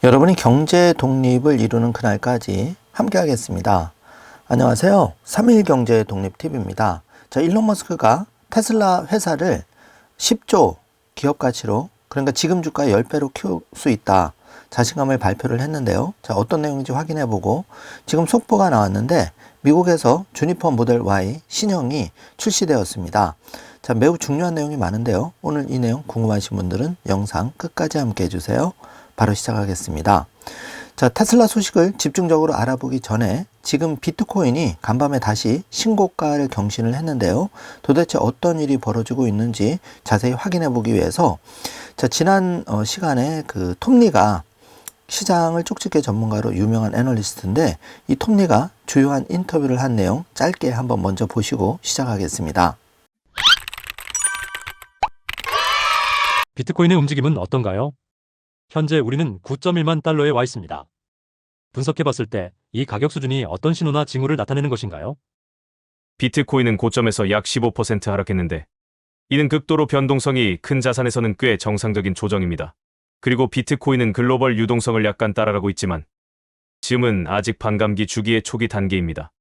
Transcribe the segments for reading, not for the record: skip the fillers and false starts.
여러분이 경제 독립을 이루는 그날까지 함께 하겠습니다. 안녕하세요. 3일 경제 독립 TV입니다. 자, 일론 머스크가 테슬라 회사를 10조 기업 가치로, 그러니까 지금 주가 10배로 키울 수 있다, 자신감을 발표를 했는데요. 자, 어떤 내용인지 확인해 보고, 지금 속보가 나왔는데 미국에서 주니퍼 모델 Y 신형이 출시되었습니다. 자, 매우 중요한 내용이 많은데요. 오늘 이 내용 궁금하신 분들은 영상 끝까지 함께 해주세요. 바로 시작하겠습니다. 자, 테슬라 소식을 집중적으로 알아보기 전에 지금 비트코인이 간밤에 다시 신고가를 경신을 했는데요. 도대체 어떤 일이 벌어지고 있는지 자세히 확인해 보기 위해서, 자, 지난 시간에 그 톰리가, 시장을 쪽집게 전문가로 유명한 애널리스트인데, 이 톰리가 주요한 인터뷰를 한 내용 짧게 한번 먼저 보시고 시작하겠습니다. 비트코인의 움직임은 어떤가요? 현재 우리는 9.1만 달러에 와 있습니다. 분석해봤을 때 이 가격 수준이 어떤 신호나 징후를 나타내는 것인가요? 비트코인은 고점에서 약 15% 하락했는데, 이는 극도로 변동성이 큰 자산에서는 꽤 정상적인 조정입니다. 그리고 비트코인은 글로벌 유동성을 약간 따라가고 있지만 지금은 아직 반감기 주기의 초기 단계입니다.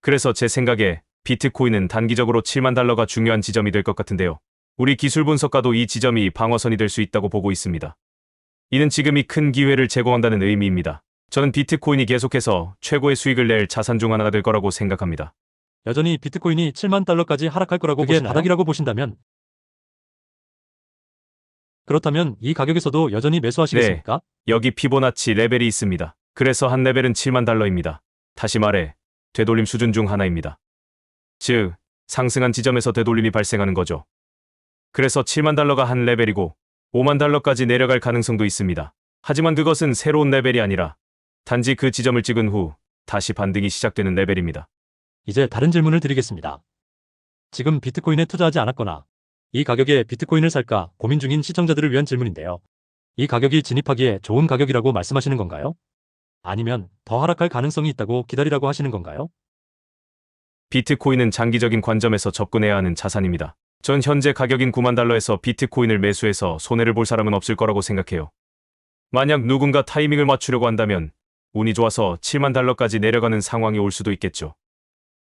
그래서 제 생각에 비트코인은 단기적으로 7만 달러가 중요한 지점이 될 것 같은데요. 우리 기술 분석가도 이 지점이 방어선이 될 수 있다고 보고 있습니다. 이는 지금이 큰 기회를 제공한다는 의미입니다. 저는 비트코인이 계속해서 최고의 수익을 낼 자산 중 하나가 될 거라고 생각합니다. 여전히 비트코인이 7만 달러까지 하락할 거라고 보시나요? 그게 바닥이라고 보신다면? 그렇다면 이 가격에서도 여전히 매수하시겠습니까? 여기 피보나치 레벨이 있습니다. 그래서 한 레벨은 7만 달러입니다. 다시 말해, 되돌림 수준 중 하나입니다. 즉, 상승한 지점에서 되돌림이 발생하는 거죠. 그래서 7만 달러가 한 레벨이고 5만 달러까지 내려갈 가능성도 있습니다. 하지만 그것은 새로운 레벨이 아니라 단지 그 지점을 찍은 후 다시 반등이 시작되는 레벨입니다. 이제 다른 질문을 드리겠습니다. 지금 비트코인에 투자하지 않았거나 이 가격에 비트코인을 살까 고민 중인 시청자들을 위한 질문인데요. 이 가격이 진입하기에 좋은 가격이라고 말씀하시는 건가요? 아니면 더 하락할 가능성이 있다고 기다리라고 하시는 건가요? 비트코인은 장기적인 관점에서 접근해야 하는 자산입니다. 전 현재 가격인 9만 달러에서 비트코인을 매수해서 손해를 볼 사람은 없을 거라고 생각해요. 만약 누군가 타이밍을 맞추려고 한다면 운이 좋아서 7만 달러까지 내려가는 상황이 올 수도 있겠죠.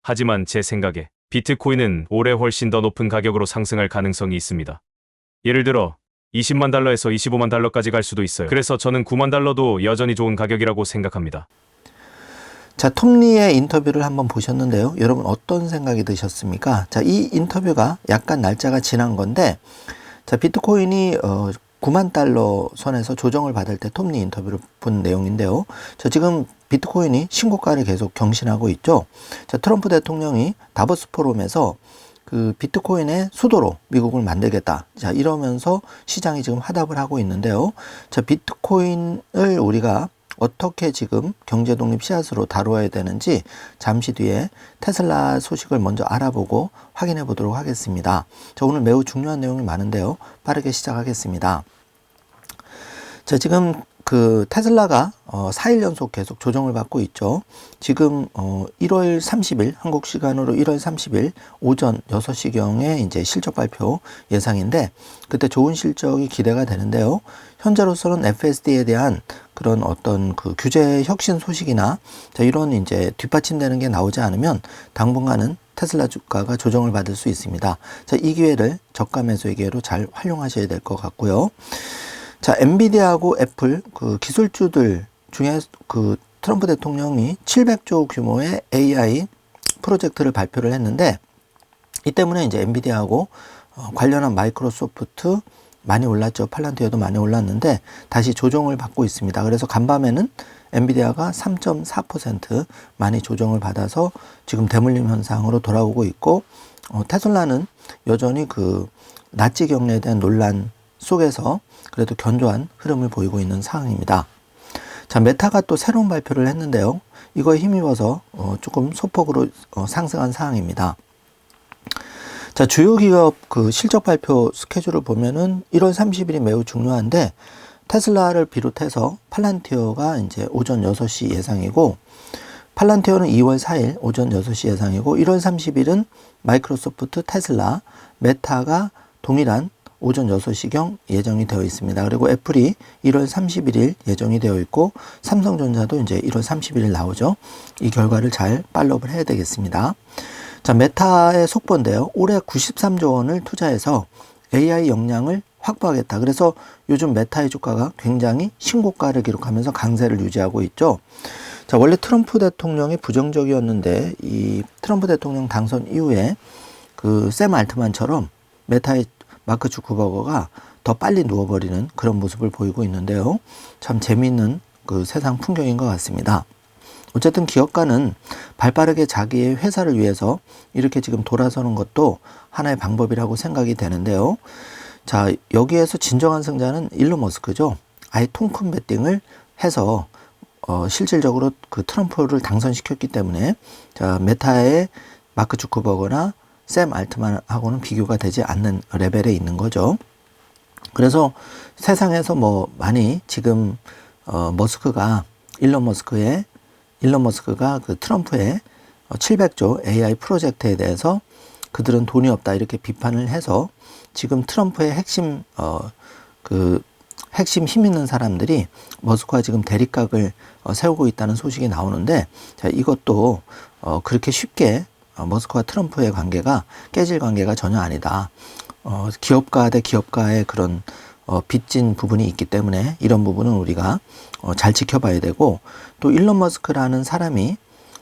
하지만 제 생각에 비트코인은 올해 훨씬 더 높은 가격으로 상승할 가능성이 있습니다. 예를 들어 20만 달러에서 25만 달러까지 갈 수도 있어요. 그래서 저는 9만 달러도 여전히 좋은 가격이라고 생각합니다. 자, 톰리의 인터뷰를 한번 보셨는데요. 여러분 어떤 생각이 드셨습니까? 자, 이 인터뷰가 약간 날짜가 지난 건데, 자, 비트코인이 9만 달러 선에서 조정을 받을 때 톰리 인터뷰를 본 내용인데요. 자, 지금 비트코인이 신고가를 계속 경신하고 있죠. 자, 트럼프 대통령이 다보스 포럼에서 그 비트코인의 수도로 미국을 만들겠다, 자, 이러면서 시장이 지금 화답을 하고 있는데요. 자, 비트코인을 우리가 어떻게 지금 경제 독립 씨앗으로 다루어야 되는지 잠시 뒤에 테슬라 소식을 먼저 알아보고 확인해 보도록 하겠습니다. 자, 오늘 매우 중요한 내용이 많은데요. 빠르게 시작하겠습니다. 자, 지금 그 테슬라가 4일 연속 계속 조정을 받고 있죠. 지금 1월 30일, 한국 시간으로 1월 30일 오전 6시경에 이제 실적 발표 예상인데, 그때 좋은 실적이 기대가 되는데요. 현재로서는 FSD에 대한 그런 어떤 그 규제 혁신 소식이나, 자, 이런 이제 뒷받침되는 게 나오지 않으면 당분간은 테슬라 주가가 조정을 받을 수 있습니다. 자, 이 기회를 저가 매수의 기회로 잘 활용하셔야 될 것 같고요. 자, 엔비디아하고 애플 그 기술주들 중에 그 트럼프 대통령이 700조 규모의 AI 프로젝트를 발표를 했는데, 이 때문에 이제 엔비디아하고 관련한 마이크로소프트 많이 올랐죠. 팔란티어도 많이 올랐는데 다시 조정을 받고 있습니다. 그래서 간밤에는 엔비디아가 3.4% 많이 조정을 받아서 지금 대물림 현상으로 돌아오고 있고, 테슬라는 여전히 그 나치 경례에 대한 논란 속에서 그래도 견조한 흐름을 보이고 있는 상황입니다. 자, 메타가 또 새로운 발표를 했는데요. 이거에 힘입어서 조금 소폭으로 상승한 상황입니다. 자, 주요 기업 그 실적 발표 스케줄을 보면은 1월 30일이 매우 중요한데, 테슬라를 비롯해서 팔란티어가 이제 오전 6시 예상이고, 팔란티어는 2월 4일 오전 6시 예상이고, 1월 30일은 마이크로소프트, 테슬라, 메타가 동일한 오전 6시경 예정이 되어 있습니다. 그리고 애플이 1월 31일 예정이 되어 있고 삼성전자도 이제 1월 31일 나오죠. 이 결과를 잘 팔로우를 해야 되겠습니다. 자, 메타의 속보인데요. 올해 93조 원을 투자해서 AI 역량을 확보하겠다. 그래서 요즘 메타의 주가가 굉장히 신고가를 기록하면서 강세를 유지하고 있죠. 자, 원래 트럼프 대통령이 부정적이었는데 이 트럼프 대통령 당선 이후에 그 샘 알트만처럼 메타의 마크 주커버거가 더 빨리 누워버리는 그런 모습을 보이고 있는데요. 참 재미있는 그 세상 풍경인 것 같습니다. 어쨌든 기업가는 발빠르게 자기의 회사를 위해서 이렇게 지금 돌아서는 것도 하나의 방법이라고 생각이 되는데요. 자, 여기에서 진정한 승자는 일론 머스크죠. 아예 통큰 베팅을 해서 실질적으로 그 트럼프를 당선시켰기 때문에 자, 메타의 마크 주커버거나 샘 알트만하고는 비교가 되지 않는 레벨에 있는 거죠. 그래서 세상에서 뭐 많이 지금 일론 머스크가 그 트럼프의 700조 AI 프로젝트에 대해서 그들은 돈이 없다 이렇게 비판을 해서 지금 트럼프의 핵심 힘 있는 사람들이 머스크와 지금 대립각을 세우고 있다는 소식이 나오는데 자, 이것도 그렇게 쉽게 머스크와 트럼프의 관계가 깨질 관계가 전혀 아니다. 기업가 대 기업가의 그런 빚진 부분이 있기 때문에 이런 부분은 우리가 잘 지켜봐야 되고 또 일론 머스크라는 사람이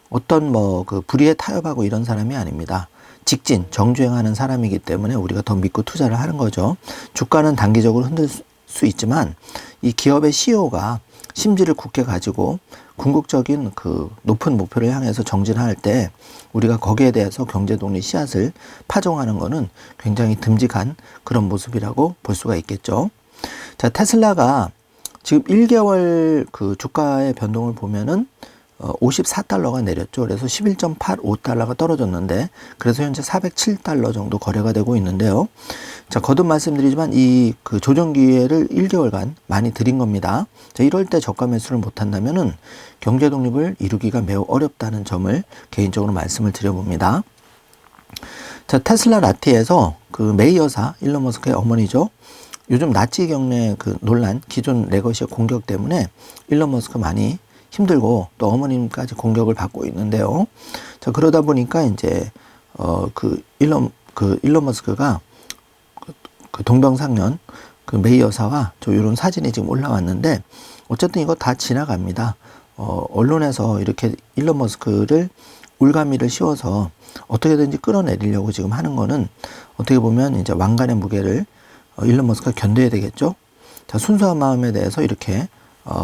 어떤 그 불의에 타협하고 이런 사람이 아닙니다. 직진, 정주행하는 사람이기 때문에 우리가 더 믿고 투자를 하는 거죠. 주가는 단기적으로 흔들 수 있지만 이 기업의 CEO가 심지를 굳게 가지고 궁극적인 그 높은 목표를 향해서 정진할 때 우리가 거기에 대해서 경제독립 씨앗을 파종하는 것은 굉장히 듬직한 그런 모습이라고 볼 수가 있겠죠. 자, 테슬라가 지금 1개월 그 주가의 변동을 보면은 54달러가 내렸죠. 그래서 11.85달러가 떨어졌는데 그래서 현재 407달러 정도 거래가 되고 있는데요. 자, 거듭 말씀드리지만 이 그 조정 기회를 1개월간 많이 드린 겁니다. 자, 이럴 때 저가 매수를 못 한다면은 경제 독립을 이루기가 매우 어렵다는 점을 개인적으로 말씀을 드려봅니다. 자, 테슬라 라티에서 그 메이 여사, 일론 머스크의 어머니죠. 요즘 나치 경례 그 논란, 기존 레거시 공격 때문에 일론 머스크 많이 힘들고 또 어머님까지 공격을 받고 있는데요. 자, 그러다 보니까 이제 일론 머스크가 그 동병상련 그 메이 여사와 이런 사진이 지금 올라왔는데 어쨌든 이거 다 지나갑니다. 언론에서 이렇게 일론 머스크를 울가미를 씌워서 어떻게든지 끌어내리려고 지금 하는 거는 어떻게 보면 이제 왕관의 무게를 일론 머스크가 견뎌야 되겠죠. 자, 순수한 마음에 대해서 이렇게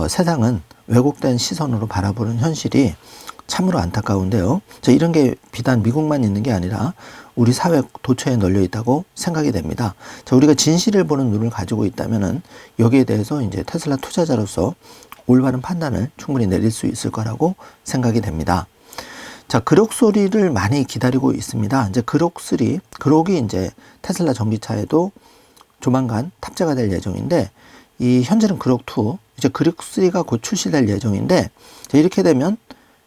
세상은 왜곡된 시선으로 바라보는 현실이 참으로 안타까운데요. 자, 이런 게 비단 미국만 있는 게 아니라 우리 사회 도처에 널려 있다고 생각이 됩니다. 자, 우리가 진실을 보는 눈을 가지고 있다면은 여기에 대해서 이제 테슬라 투자자로서 올바른 판단을 충분히 내릴 수 있을 거라고 생각이 됩니다. 자, 그록 소리를 많이 기다리고 있습니다. 이제 그록이 이제 테슬라 전기차에도 조만간 탑재가 될 예정인데 이 현재는 그록2, 이제 그록3가 곧 출시될 예정인데 이렇게 되면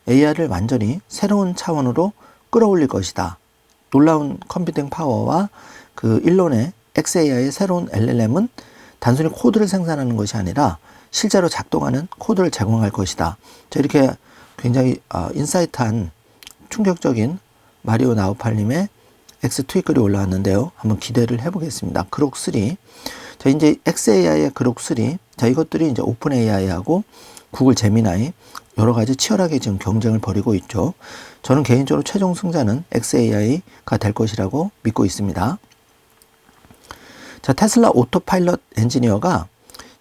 AI를 완전히 새로운 차원으로 끌어올릴 것이다. 놀라운 컴퓨팅 파워와 그 일론의 XAI의 새로운 LLM은 단순히 코드를 생산하는 것이 아니라 실제로 작동하는 코드를 제공할 것이다. 자, 이렇게 굉장히 인사이트한 충격적인 마리오 나우팔님의 X 트위글이 올라왔는데요. 한번 기대를 해보겠습니다. 그록3. 자, 이제 XAI의 그록3. 자, 이것들이 이제 오픈 AI하고 구글 제미나이 여러 가지 치열하게 지금 경쟁을 벌이고 있죠. 저는 개인적으로 최종 승자는 XAI가 될 것이라고 믿고 있습니다. 자, 테슬라 오토파일럿 엔지니어가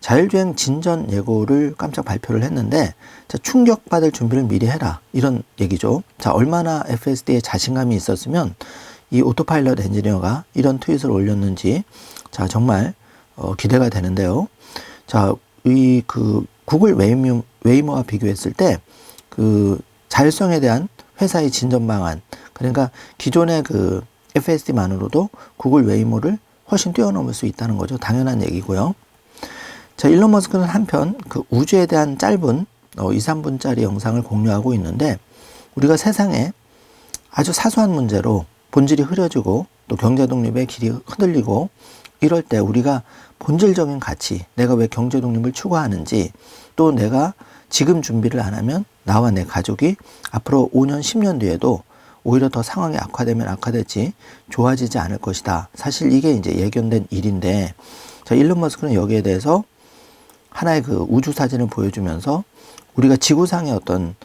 자율주행 진전 예고를 깜짝 발표를 했는데 자, 충격받을 준비를 미리 해라 이런 얘기죠. 자, 얼마나 FSD에 자신감이 있었으면 이 오토파일럿 엔지니어가 이런 트윗을 올렸는지 자, 정말 기대가 되는데요. 자, 이 구글 웨이모와 비교했을 때 그 자율성에 대한 회사의 진전 방안, 그러니까 기존의 그 FSD만으로도 구글 웨이모를 훨씬 뛰어넘을 수 있다는 거죠. 당연한 얘기고요. 자, 일론 머스크는 한편 그 우주에 대한 짧은 2-3분짜리 영상을 공유하고 있는데 우리가 세상에 아주 사소한 문제로 본질이 흐려지고 또 경제 독립의 길이 흔들리고 이럴 때 우리가 본질적인 가치, 내가 왜 경제 독립을 추구하는지, 또 내가 지금 준비를 안 하면 나와 내 가족이 앞으로 5년, 10년 뒤에도 오히려 더 상황이 악화되면 악화됐지 좋아지지 않을 것이다. 사실 이게 이제 예견된 일인데, 자, 일론 머스크는 여기에 대해서 하나의 그 우주 사진을 보여주면서 우리가 지구상의 어떤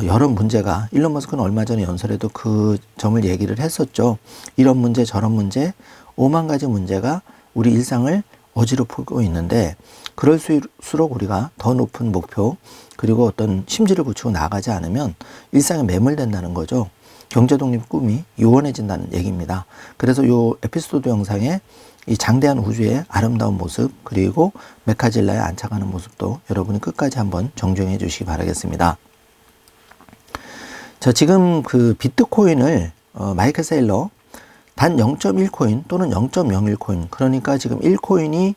여러 문제가, 일론 머스크는 얼마 전에 연설에도 그 점을 얘기를 했었죠. 이런 문제 저런 문제 5만 가지 문제가 우리 일상을 어지럽히고 있는데, 그럴수록 우리가 더 높은 목표 그리고 어떤 심지를 붙이고 나가지 않으면 일상에 매몰된다는 거죠. 경제독립 꿈이 요원해진다는 얘기입니다. 그래서 이 에피소드 영상에 이 장대한 우주의 아름다운 모습, 그리고 메카질라에 안착하는 모습도 여러분이 끝까지 한번 정주행해 주시기 바라겠습니다. 자, 지금 그 비트코인을 마이클 세일러 단 0.1코인 또는 0.01코인, 그러니까 지금 1코인이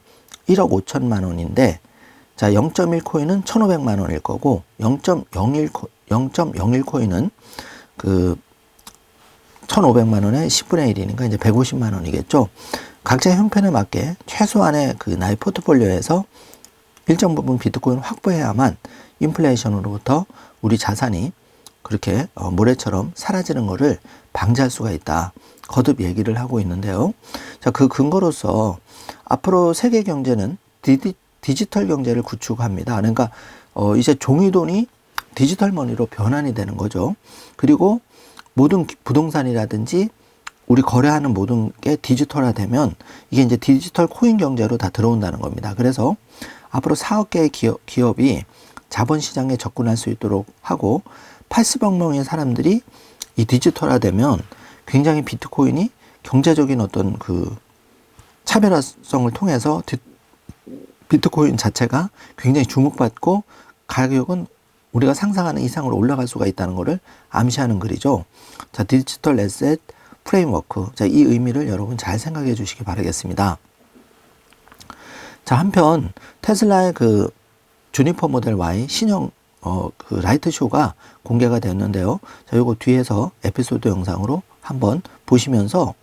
1억 5천만 원인데, 자, 0.1코인은 1,500만 원일 거고, 0.01코인은 그 1,500만 원에 10분의 1이니까 이제 150만 원이겠죠. 각자 형편에 맞게 최소한의 그 나의 포트폴리오에서 일정 부분 비트코인을 확보해야만 인플레이션으로부터 우리 자산이 그렇게 모래처럼 사라지는 것을 방지할 수가 있다. 거듭 얘기를 하고 있는데요. 자, 그 근거로서 앞으로 세계 경제는 디지털 경제를 구축합니다. 그러니까 이제 종이돈이 디지털 머니로 변환이 되는 거죠. 그리고 모든 부동산이라든지 우리 거래하는 모든 게 디지털화되면 이게 이제 디지털 코인 경제로 다 들어온다는 겁니다. 그래서 앞으로 4억 개의 기업이 자본시장에 접근할 수 있도록 하고 80억 명의 사람들이 이 디지털화되면 굉장히 비트코인이 경제적인 어떤 그 차별화성을 통해서 비트코인 자체가 굉장히 주목받고 가격은 우리가 상상하는 이상으로 올라갈 수가 있다는 것을 암시하는 글이죠. 자, 디지털 에셋 프레임워크. 자, 이 의미를 여러분 잘 생각해 주시기 바라겠습니다. 자, 한편 테슬라의 그 주니퍼 모델 Y 신형 그 라이트 쇼가 공개가 됐는데요. 자, 요거 뒤에서 에피소드 영상으로 한번 보시면서,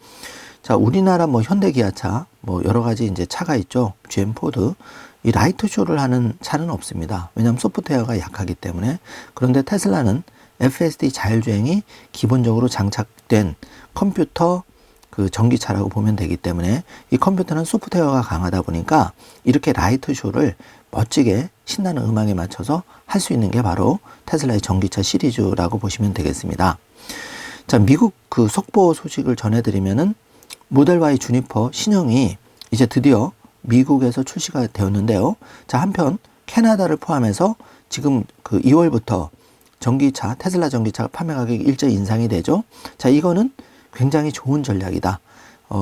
자, 우리나라 뭐 현대기아차 뭐 여러 가지 이제 차가 있죠. GM 포드. 이 라이트 쇼를 하는 차는 없습니다. 왜냐하면 소프트웨어가 약하기 때문에. 그런데 테슬라는 FSD 자율주행이 기본적으로 장착된 컴퓨터 그 전기차라고 보면 되기 때문에 이 컴퓨터는 소프트웨어가 강하다 보니까 이렇게 라이트 쇼를 멋지게 신나는 음악에 맞춰서 할 수 있는 게 바로 테슬라의 전기차 시리즈라고 보시면 되겠습니다. 자, 미국 그 속보 소식을 전해드리면은 모델 Y 주니퍼 신형이 이제 드디어 미국에서 출시가 되었는데요. 자, 한편 캐나다를 포함해서 지금 그 2월부터 전기차, 테슬라 전기차 판매 가격이 일제히 인상이 되죠. 자, 이거는 굉장히 좋은 전략이다.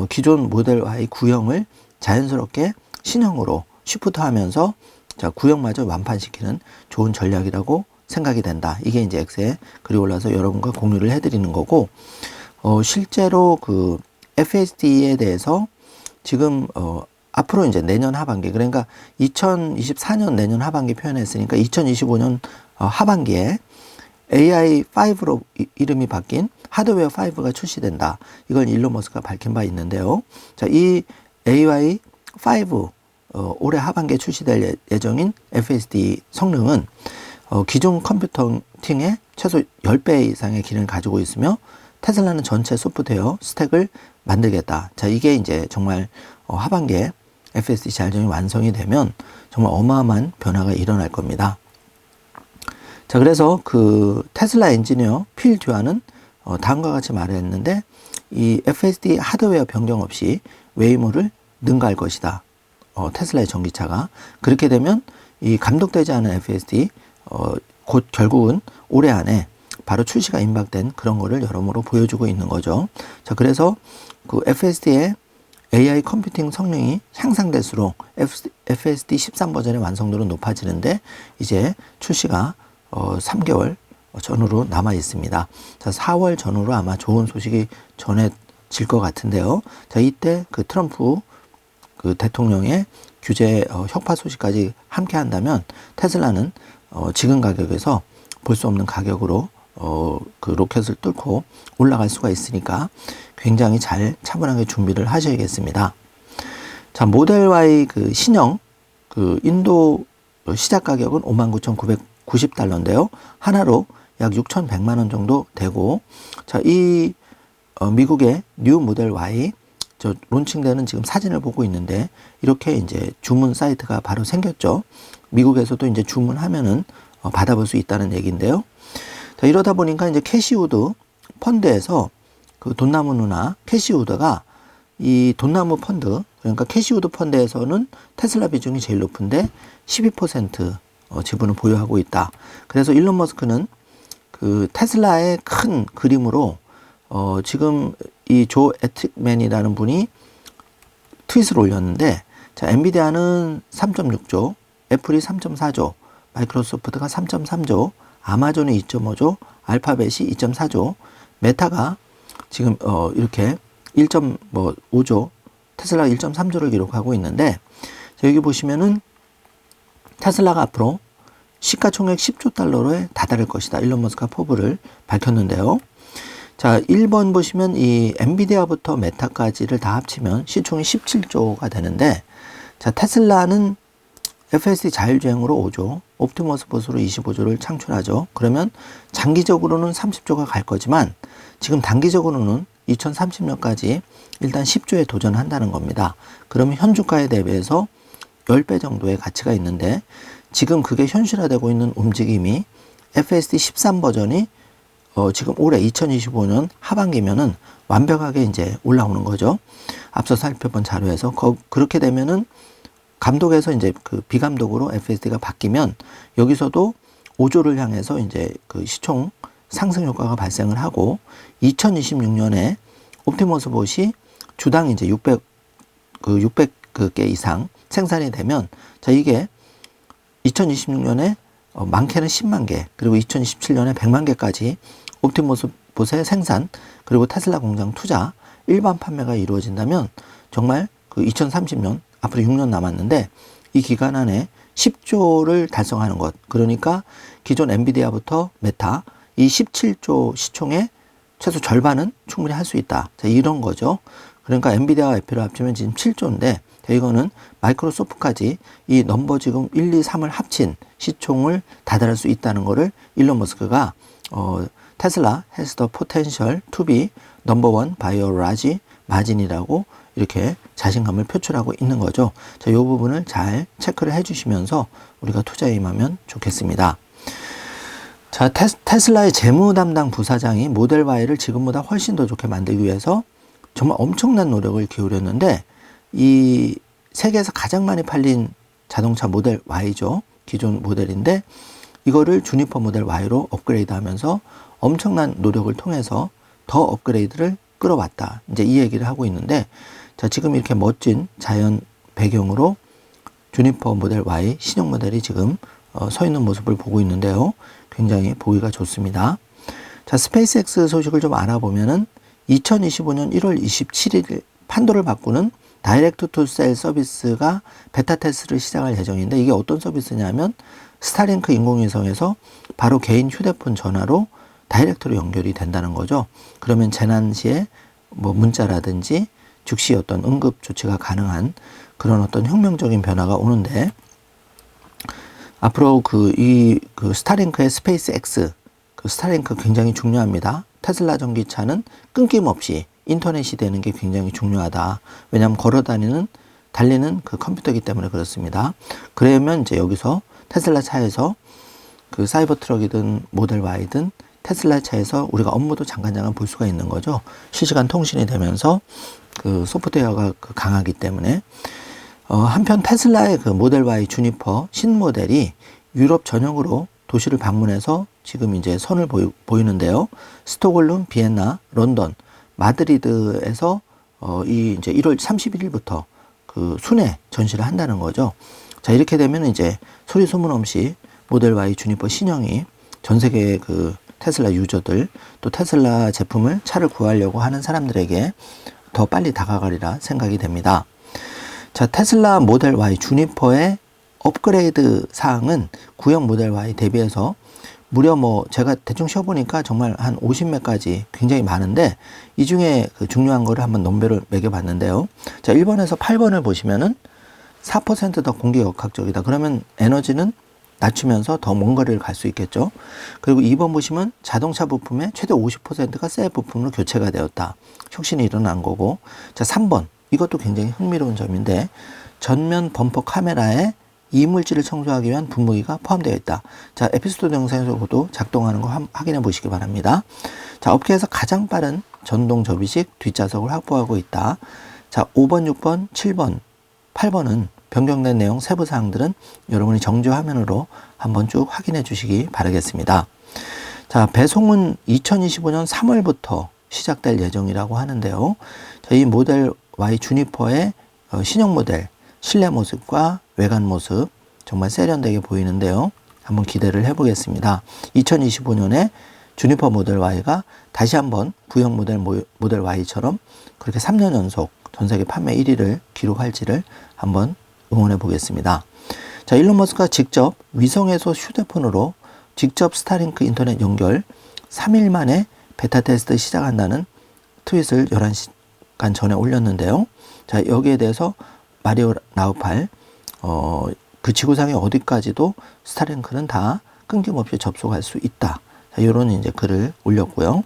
기존 모델 Y 구형을 자연스럽게 신형으로 쉬프트하면서 자, 구형마저 완판시키는 좋은 전략이라고 생각이 된다. 이게 이제 엑스에 글이 올라서 여러분과 공유를 해드리는 거고, 실제로 그 FSD에 대해서 지금 앞으로 이제 내년 하반기, 그러니까 2024년 내년 하반기 표현했으니까 2025년 하반기에 AI5로 이름이 바뀐 하드웨어 5가 출시된다. 이걸 일론 머스크가 밝힌 바 있는데요. 자, 이 AI5 올해 하반기에 출시될 예정인 FSD 성능은 기존 컴퓨팅의 최소 10배 이상의 기능을 가지고 있으며 테슬라는 전체 소프트웨어 스택을 만들겠다. 자, 이게 이제 정말 하반기에 FSD 자율주행이 완성이 되면 정말 어마어마한 변화가 일어날 겁니다. 자, 그래서 그 테슬라 엔지니어 필 듀아는 다음과 같이 말을 했는데, 이 FSD 하드웨어 변경 없이 웨이모를 능가할 것이다. 테슬라의 전기차가. 그렇게 되면 이 감독되지 않은 FSD 곧 결국은 올해 안에 바로 출시가 임박된 그런 거를 여러모로 보여주고 있는 거죠. 자, 그래서 그 FSD의 AI 컴퓨팅 성능이 향상될수록 FSD 13 버전의 완성도는 높아지는데, 이제 출시가 3개월 전후로 남아 있습니다. 자, 4월 전후로 아마 좋은 소식이 전해질 것 같은데요. 자, 이때 그 트럼프 그 대통령의 규제 혁파 소식까지 함께 한다면 테슬라는 지금 가격에서 볼 수 없는 가격으로 그 로켓을 뚫고 올라갈 수가 있으니까 굉장히 잘 차분하게 준비를 하셔야겠습니다. 자, 모델 Y 그 신형 그 인도 시작 가격은 59,990달러인데요. 하나로 약 6,100만 원 정도 되고, 자, 이 미국의 뉴 모델 Y 저 론칭되는 지금 사진을 보고 있는데, 이렇게 이제 주문 사이트가 바로 생겼죠. 미국에서도 이제 주문하면은 받아볼 수 있다는 얘기인데요. 자, 이러다 보니까 이제 캐시우드 펀드에서 그 돈나무 누나 캐시우드가 이 돈나무 펀드, 그러니까 캐시우드 펀드에서는 테슬라 비중이 제일 높은데 12% 지분을 보유하고 있다. 그래서 일론 머스크는 그 테슬라의 큰 그림으로 지금 이 조 에틱맨이라는 분이 트윗을 올렸는데, 자, 엔비디아는 3.6조, 애플이 3.4조, 마이크로소프트가 3.3조, 아마존이 2.5조, 알파벳이 2.4조, 메타가 지금 이렇게 1.5조, 테슬라가 1.3조를 기록하고 있는데, 자, 여기 보시면은 테슬라가 앞으로 시가총액 10조 달러에 다다를 것이다. 일론 머스크가 포부를 밝혔는데요. 자, 1번 보시면 이 엔비디아부터 메타까지를 다 합치면 시총이 17조가 되는데, 자, 테슬라는 FSD 자율주행으로 5조, 옵티머스 보스로 25조를 창출하죠. 그러면 장기적으로는 30조가 갈 거지만 지금 단기적으로는 2030년까지 일단 10조에 도전한다는 겁니다. 그러면 현 주가에 대비해서 10배 정도의 가치가 있는데, 지금 그게 현실화되고 있는 움직임이 FSD 13 버전이 지금 올해 2025년 하반기면은 완벽하게 이제 올라오는 거죠. 앞서 살펴본 자료에서 그렇게 되면은 감독에서 이제 그 비감독으로 FSD가 바뀌면 여기서도 5조를 향해서 이제 그 시총 상승 효과가 발생을 하고, 2026년에 옵티머스 봇이 주당 이제 600개 이상 생산이 되면, 자, 이게 2026년에 많게는 10만 개, 그리고 2027년에 100만 개까지 옵티머스 봇의 생산, 그리고 테슬라 공장 투자, 일반 판매가 이루어진다면 정말 그 2030년, 앞으로 6년 남았는데 이 기간 안에 10조를 달성하는 것, 그러니까 기존 엔비디아부터 메타 이 17조 시총의 최소 절반은 충분히 할 수 있다. 자, 이런 거죠. 그러니까 엔비디아와 애플을 합치면 지금 7조인데, 이거는 마이크로소프트까지 이 넘버 지금 1, 2, 3을 합친 시총을 다다를 수 있다는 거를 일론 머스크가 테슬라 has the potential to be number one by a large margin이라고 이렇게 자신감을 표출하고 있는 거죠. 자, 이 부분을 잘 체크를 해주시면서 우리가 투자에 임하면 좋겠습니다. 자, 테슬라의 재무 담당 부사장이 모델 Y를 지금보다 훨씬 더 좋게 만들기 위해서 정말 엄청난 노력을 기울였는데, 이 세계에서 가장 많이 팔린 자동차 모델 Y죠. 기존 모델인데 이거를 주니퍼 모델 Y로 업그레이드 하면서 엄청난 노력을 통해서 더 업그레이드를 끌어왔다. 이제 이 얘기를 하고 있는데, 자, 지금 이렇게 멋진 자연 배경으로 주니퍼 모델 Y 신형 모델이 지금 서 있는 모습을 보고 있는데요. 굉장히 보기가 좋습니다. 자, 스페이스X 소식을 좀 알아보면은 2025년 1월 27일 판도를 바꾸는 다이렉트 투 셀 서비스가 베타 테스트를 시작할 예정인데, 이게 어떤 서비스냐면 스타링크 인공위성에서 바로 개인 휴대폰 전화로 다이렉트로 연결이 된다는 거죠. 그러면 재난 시에 뭐 문자라든지 즉시 어떤 응급 조치가 가능한 그런 어떤 혁명적인 변화가 오는데, 앞으로 그 스타링크의 스페이스 X, 그 스타링크 굉장히 중요합니다. 테슬라 전기차는 끊김없이 인터넷이 되는 게 굉장히 중요하다. 왜냐하면 달리는 그 컴퓨터이기 때문에 그렇습니다. 그러면 이제 여기서 테슬라 차에서 그 사이버 트럭이든 모델 Y든 테슬라 차에서 우리가 업무도 잠깐 볼 수가 있는 거죠. 실시간 통신이 되면서 그 소프트웨어가 강하기 때문에. 한편 테슬라의 그 모델 Y 주니퍼 신모델이 유럽 전역으로 도시를 방문해서 지금 이제 선을 보이는데요. 스톡홀름, 비엔나, 런던, 마드리드에서 이 이제 1월 31일부터 그 순회 전시를 한다는 거죠. 자, 이렇게 되면 이제 소리 소문 없이 모델 Y 주니퍼 신형이 전 세계의 그 테슬라 유저들, 또 테슬라 제품을 차를 구하려고 하는 사람들에게 더 빨리 다가가리라 생각이 됩니다. 자, 테슬라 모델 Y 주니퍼의 업그레이드 사항은 구형 모델 Y 대비해서 무려 뭐 제가 대충 쉬어보니까 정말 한 50매까지 굉장히 많은데 이 중에 그 중요한 거를 한번 넘배를 매겨봤는데요. 자, 1번에서 8번을 보시면은 4%더 공기역학적이다. 그러면 에너지는 낮추면서 더 먼 거리를 갈 수 있겠죠. 그리고 2번 보시면 자동차 부품의 최대 50%가 새 부품으로 교체가 되었다. 혁신이 일어난 거고. 자, 3번. 이것도 굉장히 흥미로운 점인데 전면 범퍼 카메라에 이물질을 청소하기 위한 분무기가 포함되어 있다. 자, 에피소드 영상에서도 작동하는 거 확인해 보시기 바랍니다. 자, 업계에서 가장 빠른 전동 접이식 뒷좌석을 확보하고 있다. 자, 5번, 6번, 7번, 8번은 변경된 내용 세부 사항들은 여러분이 정지 화면으로 한번 쭉 확인해 주시기 바라겠습니다. 자, 배송은 2025년 3월부터 시작될 예정이라고 하는데요. 자, 이 모델 Y 주니퍼의 신형 모델 실내 모습과 외관 모습 정말 세련되게 보이는데요. 한번 기대를 해보겠습니다. 2025년에 주니퍼 모델 Y가 다시 한번 구형 모델 Y처럼 그렇게 3년 연속 전 세계 판매 1위를 기록할지를 한번 응원해 보겠습니다. 자, 일론 머스크가 직접 위성에서 휴대폰으로 직접 스타링크 인터넷 연결 3일 만에 베타 테스트 시작한다는 트윗을 11시간 전에 올렸는데요. 자, 여기에 대해서 마리오 나우팔 그 지구상의 어디까지도 스타링크는 다 끊김없이 접속할 수 있다. 자, 이런 이제 글을 올렸고요.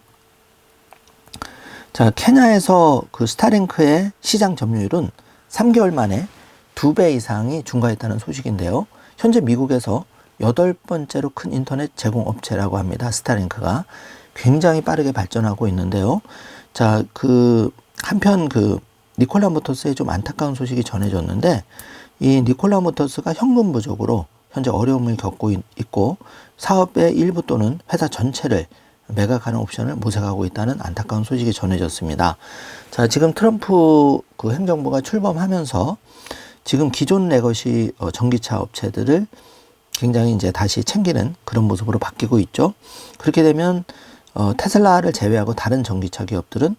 자, 케냐에서 그 스타링크의 시장 점유율은 3개월 만에 2배 이상이 증가했다는 소식인데요. 현재 미국에서 8번째로 큰 인터넷 제공 업체라고 합니다. 스타링크가 굉장히 빠르게 발전하고 있는데요. 자, 그 한편 그 니콜라 모터스의 좀 안타까운 소식이 전해졌는데 이 니콜라 모터스가 현금 부족으로 현재 어려움을 겪고 있고 사업의 일부 또는 회사 전체를 매각하는 옵션을 모색하고 있다는 안타까운 소식이 전해졌습니다. 자, 지금 트럼프 그 행정부가 출범하면서 지금 기존 레거시 전기차 업체들을 굉장히 이제 다시 챙기는 그런 모습으로 바뀌고 있죠. 그렇게 되면 테슬라를 제외하고 다른 전기차 기업들은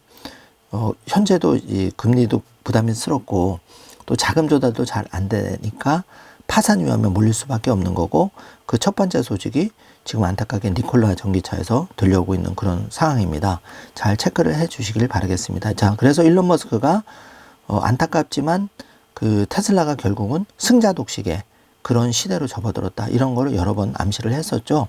현재도 이 금리도 부담스럽고 또 자금 조달도 잘 안 되니까 파산 위험에 몰릴 수밖에 없는 거고 그 첫 번째 소식이 지금 안타깝게 니콜라 전기차에서 들려오고 있는 그런 상황입니다. 잘 체크를 해 주시길 바라겠습니다. 자, 그래서 일론 머스크가 안타깝지만 그 테슬라가 결국은 승자 독식의 그런 시대로 접어들었다. 이런 거를 여러 번 암시를 했었죠.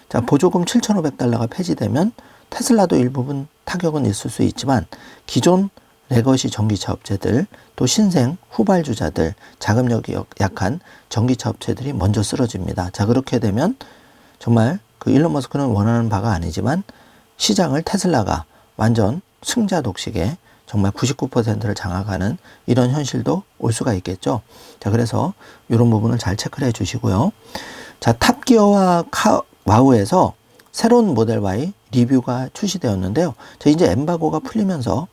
자, 보조금 7,500달러가 폐지되면 테슬라도 일부분 타격은 있을 수 있지만 기존 레거시 전기차 업체들 또 신생 후발주자들 자금력이 약한 전기차 업체들이 먼저 쓰러집니다. 자, 그렇게 되면 정말 그 일론 머스크는 원하는 바가 아니지만 시장을 테슬라가 완전 승자 독식에 정말 99%를 장악하는 이런 현실도 올 수가 있겠죠. 자, 그래서 이런 부분을 잘 체크를 해 주시고요. 자, 탑기어와 와우에서 새로운 모델 Y 리뷰가 출시되었는데요. 자, 이제 엠바고가 풀리면서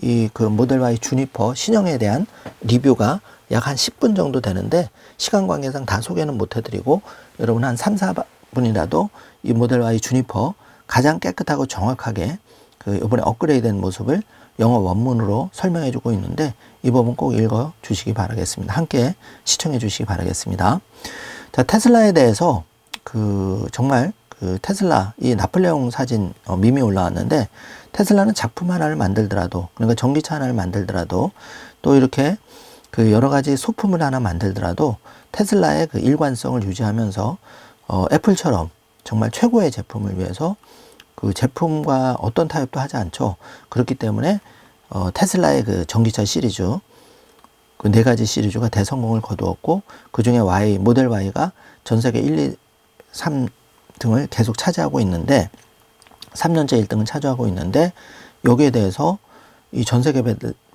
이 그 모델 Y 주니퍼 신형에 대한 리뷰가 약 한 10분 정도 되는데 시간 관계상 다 소개는 못 해드리고 여러분 한 3, 4분이라도 이 모델 Y 주니퍼 가장 깨끗하고 정확하게 그 이번에 업그레이드된 모습을 영어 원문으로 설명해 주고 있는데 이 부분 꼭 읽어 주시기 바라겠습니다. 함께 시청해 주시기 바라겠습니다. 자, 테슬라에 대해서 그 정말 그 테슬라 이 나폴레옹 사진 밈이 올라왔는데 테슬라는 작품 하나를 만들더라도 그러니까 전기차 하나를 만들더라도 또 이렇게 그 여러 가지 소품을 하나 만들더라도 테슬라의 그 일관성을 유지하면서 애플처럼 정말 최고의 제품을 위해서 그 제품과 어떤 타협도 하지 않죠. 그렇기 때문에 테슬라의 그 전기차 시리즈 그 4가지 시리즈가 대성공을 거두었고 그 중에 모델 Y가 전 세계 1, 2, 3등을 계속 차지하고 있는데 3년째 1등을 차지하고 있는데 여기에 대해서 이 전 세계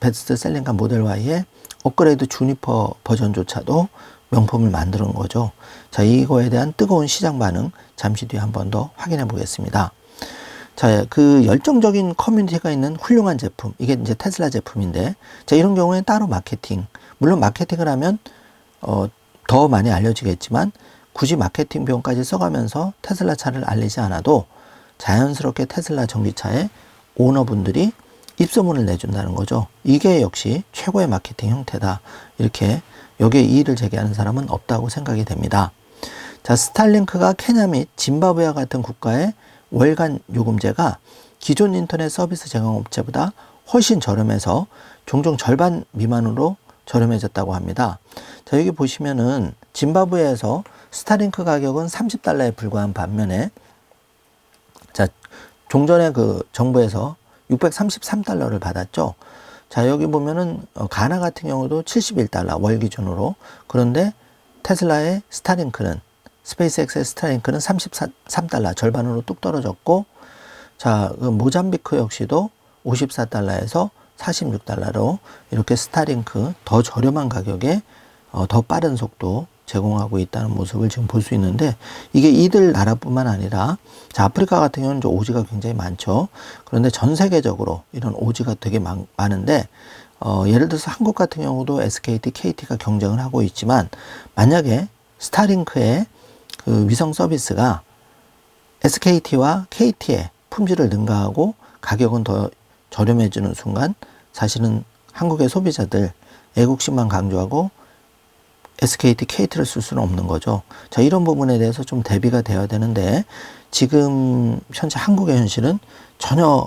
베스트셀링한 모델 Y의 업그레이드 주니퍼 버전조차도 명품을 만드는 거죠. 자, 이거에 대한 뜨거운 시장 반응 잠시 뒤에 한 번 더 확인해 보겠습니다. 자, 그 열정적인 커뮤니티가 있는 훌륭한 제품, 이게 이제 테슬라 제품인데, 자, 이런 경우에는 따로 마케팅, 물론 마케팅을 하면 더 많이 알려지겠지만 굳이 마케팅 비용까지 써가면서 테슬라 차를 알리지 않아도 자연스럽게 테슬라 전기차의 오너분들이 입소문을 내준다는 거죠. 이게 역시 최고의 마케팅 형태다. 이렇게 여기에 이의를 제기하는 사람은 없다고 생각이 됩니다. 자, 스타링크가 케냐 및 짐바브웨와 같은 국가의 월간 요금제가 기존 인터넷 서비스 제공업체보다 훨씬 저렴해서 종종 절반 미만으로 저렴해졌다고 합니다. 자, 여기 보시면은 짐바브웨에서 스타링크 가격은 $30에 불과한 반면에 자, 종전에 그 정부에서 $633를 받았죠. 자, 여기 보면은 가나 같은 경우도 $71 월 기준으로. 그런데 테슬라의 스타링크는 스페이스X의 스타링크는 $33 절반으로 뚝 떨어졌고, 자, 그 모잠비크 역시도 $54에서 $46로 이렇게 스타링크 더 저렴한 가격에 더 빠른 속도 제공하고 있다는 모습을 지금 볼 수 있는데, 이게 이들 나라뿐만 아니라 자, 아프리카 같은 경우는 이제 오지가 굉장히 많죠. 그런데 전 세계적으로 이런 오지가 되게 많은데 예를 들어서 한국 같은 경우도 SKT, KT가 경쟁을 하고 있지만, 만약에 스타링크의 그 위성 서비스가 SKT와 KT의 품질을 능가하고 가격은 더 저렴해지는 순간 사실은 한국의 소비자들 애국심만 강조하고 SKT, KT를 쓸 수는 없는 거죠. 자, 이런 부분에 대해서 좀 대비가 되어야 되는데, 지금 현재 한국의 현실은 전혀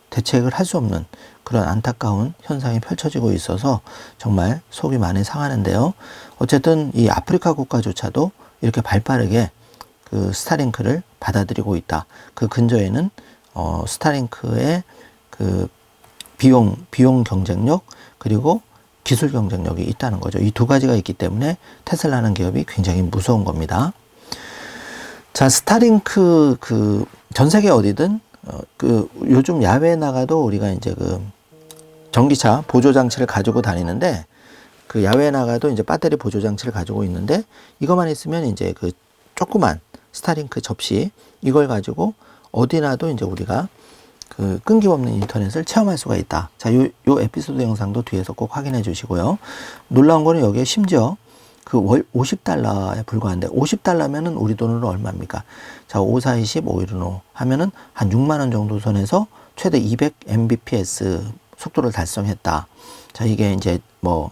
대책을 할 수 없는 그런 안타까운 현상이 펼쳐지고 있어서 정말 속이 많이 상하는데요. 어쨌든 이 아프리카 국가조차도 이렇게 발빠르게 그 스타링크를 받아들이고 있다. 그 근저에는 스타링크의 그 비용 경쟁력 그리고 기술 경쟁력이 있다는 거죠. 이 두 가지가 있기 때문에 테슬라라는 기업이 굉장히 무서운 겁니다. 자, 스타링크 그 전 세계 어디든 그 요즘 야외에 나가도 우리가 이제 그 전기차 보조 장치를 가지고 다니는데, 그 야외에 나가도 이제 배터리 보조 장치를 가지고 있는데, 이것만 있으면 이제 그 조그만 스타링크 접시 이걸 가지고 어디나도 이제 우리가 그 끊김없는 인터넷을 체험할 수가 있다. 자, 요 에피소드 영상도 뒤에서 꼭 확인해 주시고요. 놀라운 거는 여기에 심지어 그 월 $50에 불과한데, $50면은 우리 돈으로 얼마입니까? 자, 5, 4, 20, 5, 1, 5 하면은 한 6만 원 정도 선에서 최대 200mbps 속도를 달성했다. 자, 이게 이제 뭐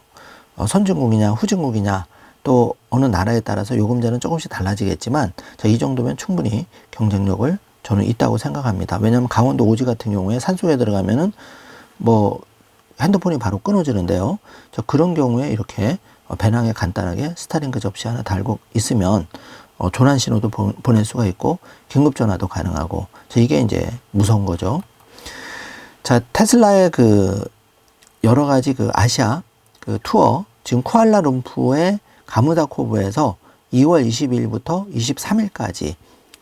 선진국이냐 후진국이냐 또 어느 나라에 따라서 요금제는 조금씩 달라지겠지만, 자, 이 정도면 충분히 경쟁력을 저는 있다고 생각합니다. 왜냐하면 강원도 오지 같은 경우에 산속에 들어가면은 뭐 핸드폰이 바로 끊어지는데요. 자, 그런 경우에 이렇게 배낭에 간단하게 스타링크 접시 하나 달고 있으면 조난 신호도 보낼 수가 있고 긴급 전화도 가능하고, 자, 이게 이제 무서운 거죠. 자, 테슬라의 그 여러 가지 그 아시아 그 투어, 지금 쿠알라룸푸르의 가무다코브에서 2월 22일부터 23일까지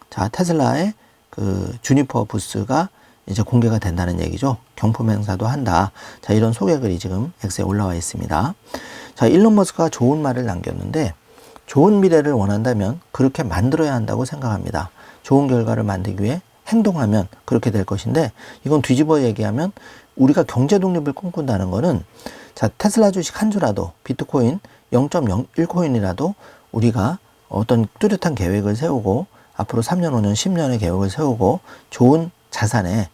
자, 테슬라의 그 주니퍼 부스가 이제 공개가 된다는 얘기죠. 경품 행사도 한다. 자, 이런 소개글이 지금 X에 올라와 있습니다. 자, 일론 머스크가 좋은 말을 남겼는데, 좋은 미래를 원한다면 그렇게 만들어야 한다고 생각합니다. 좋은 결과를 만들기 위해 행동하면 그렇게 될 것인데, 이건 뒤집어 얘기하면 우리가 경제 독립을 꿈꾼다는 거는, 자, 테슬라 주식 한 주라도, 비트코인 0.01코인이라도 우리가 어떤 뚜렷한 계획을 세우고 앞으로 3년, 5년, 10년의 계획을 세우고 좋은 자산의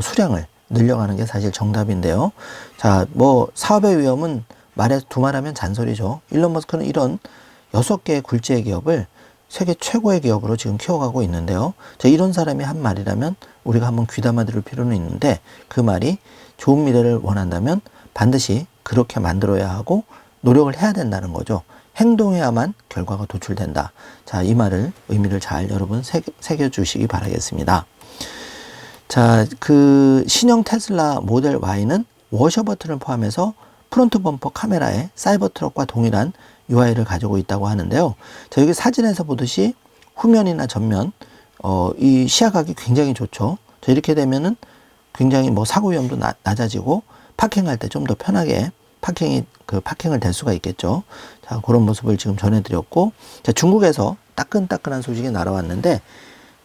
수량을 늘려가는 게 사실 정답인데요. 자, 뭐 사업의 위험은 말에 두말하면 잔소리죠. 일론 머스크는 이런 6개의 굴지의 기업을 세계 최고의 기업으로 지금 키워가고 있는데요. 자, 이런 사람이 한 말이라면 우리가 한번 귀담아 들을 필요는 있는데, 그 말이 좋은 미래를 원한다면 반드시 그렇게 만들어야 하고 노력을 해야 된다는 거죠. 행동해야만 결과가 도출된다. 자, 이 말을 의미를 잘 여러분 새겨주시기 바라겠습니다. 자, 그 신형 테슬라 모델 Y는 워셔 버튼을 포함해서 프론트 범퍼 카메라에 사이버 트럭과 동일한 UI를 가지고 있다고 하는데요. 자, 여기 사진에서 보듯이 후면이나 전면 이 시야각이 굉장히 좋죠. 자, 이렇게 되면은 굉장히 뭐 사고 위험도 낮아지고 파킹할 때 좀 더 편하게 파킹을 될 수가 있겠죠. 자, 그런 모습을 지금 전해드렸고, 자, 중국에서 따끈따끈한 소식이 날아왔는데,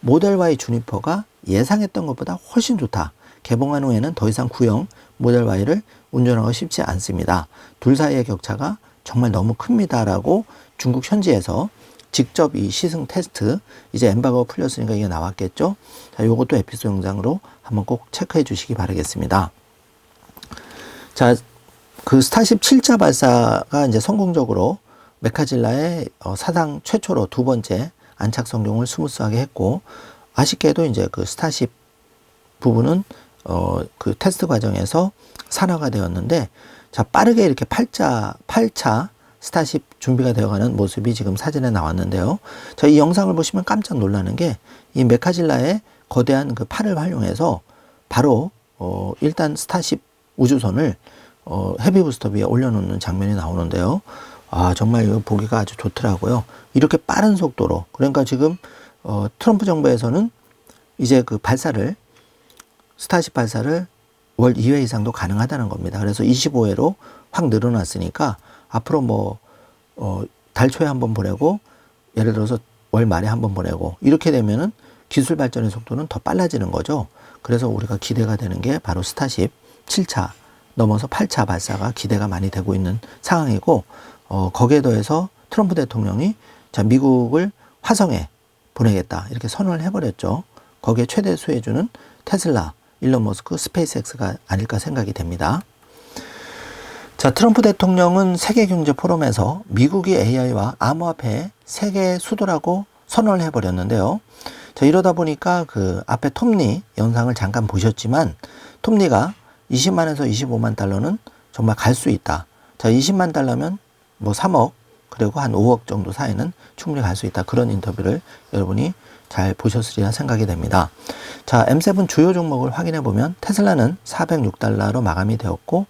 모델 Y 주니퍼가 예상했던 것보다 훨씬 좋다. 개봉한 후에는 더 이상 구형 모델 Y를 운전하기 쉽지 않습니다. 둘 사이의 격차가 정말 너무 큽니다라고 중국 현지에서 직접 이 시승 테스트, 이제 엠바고가 풀렸으니까 이게 나왔겠죠. 자, 요것도 에피소드 영상으로 한번 꼭 체크해 주시기 바라겠습니다. 자, 그 스타쉽 7자 발사가 이제 성공적으로 메카질라의 사상 최초로 두 번째 안착 성공을 스무스하게 했고, 아쉽게도 이제 그 스타쉽 부분은 그 테스트 과정에서 산화가 되었는데, 자, 빠르게 이렇게 8차 스타쉽 준비가 되어가는 모습이 지금 사진에 나왔는데요. 자, 이 영상을 보시면 깜짝 놀라는 게, 이 메카질라의 거대한 그 팔을 활용해서 바로 일단 스타쉽 우주선을 헤비 부스터 위에 올려놓는 장면이 나오는데요. 아, 정말 이거 보기가 아주 좋더라고요. 이렇게 빠른 속도로. 그러니까 지금 트럼프 정부에서는 이제 그 스타쉽 발사를 월 2회 이상도 가능하다는 겁니다. 그래서 25회로 확 늘어났으니까 앞으로 달 초에 한번 보내고, 예를 들어서 월 말에 한번 보내고, 이렇게 되면은 기술 발전의 속도는 더 빨라지는 거죠. 그래서 우리가 기대가 되는 게 바로 스타쉽 7차 넘어서 8차 발사가 기대가 많이 되고 있는 상황이고, 거기에 더해서 트럼프 대통령이 자, 미국을 화성에 보내겠다 이렇게 선언을 해버렸죠. 거기에 최대 수혜주는 테슬라, 일론 머스크, 스페이스X가 아닐까 생각이 됩니다. 자, 트럼프 대통령은 세계경제 포럼에서 미국이 AI와 암호화폐의 세계 수도라고 선언을 해버렸는데요. 자, 이러다 보니까 그 앞에 톱니 영상을 잠깐 보셨지만, 톱니가 20만에서 25만 달러는 정말 갈 수 있다. 자, 20만 달러면 3억, 그리고 한 5억 정도 사이는 충분히 갈 수 있다. 그런 인터뷰를 여러분이 잘 보셨으리라 생각이 됩니다. 자, M7 주요 종목을 확인해 보면 테슬라는 406달러로 마감이 되었고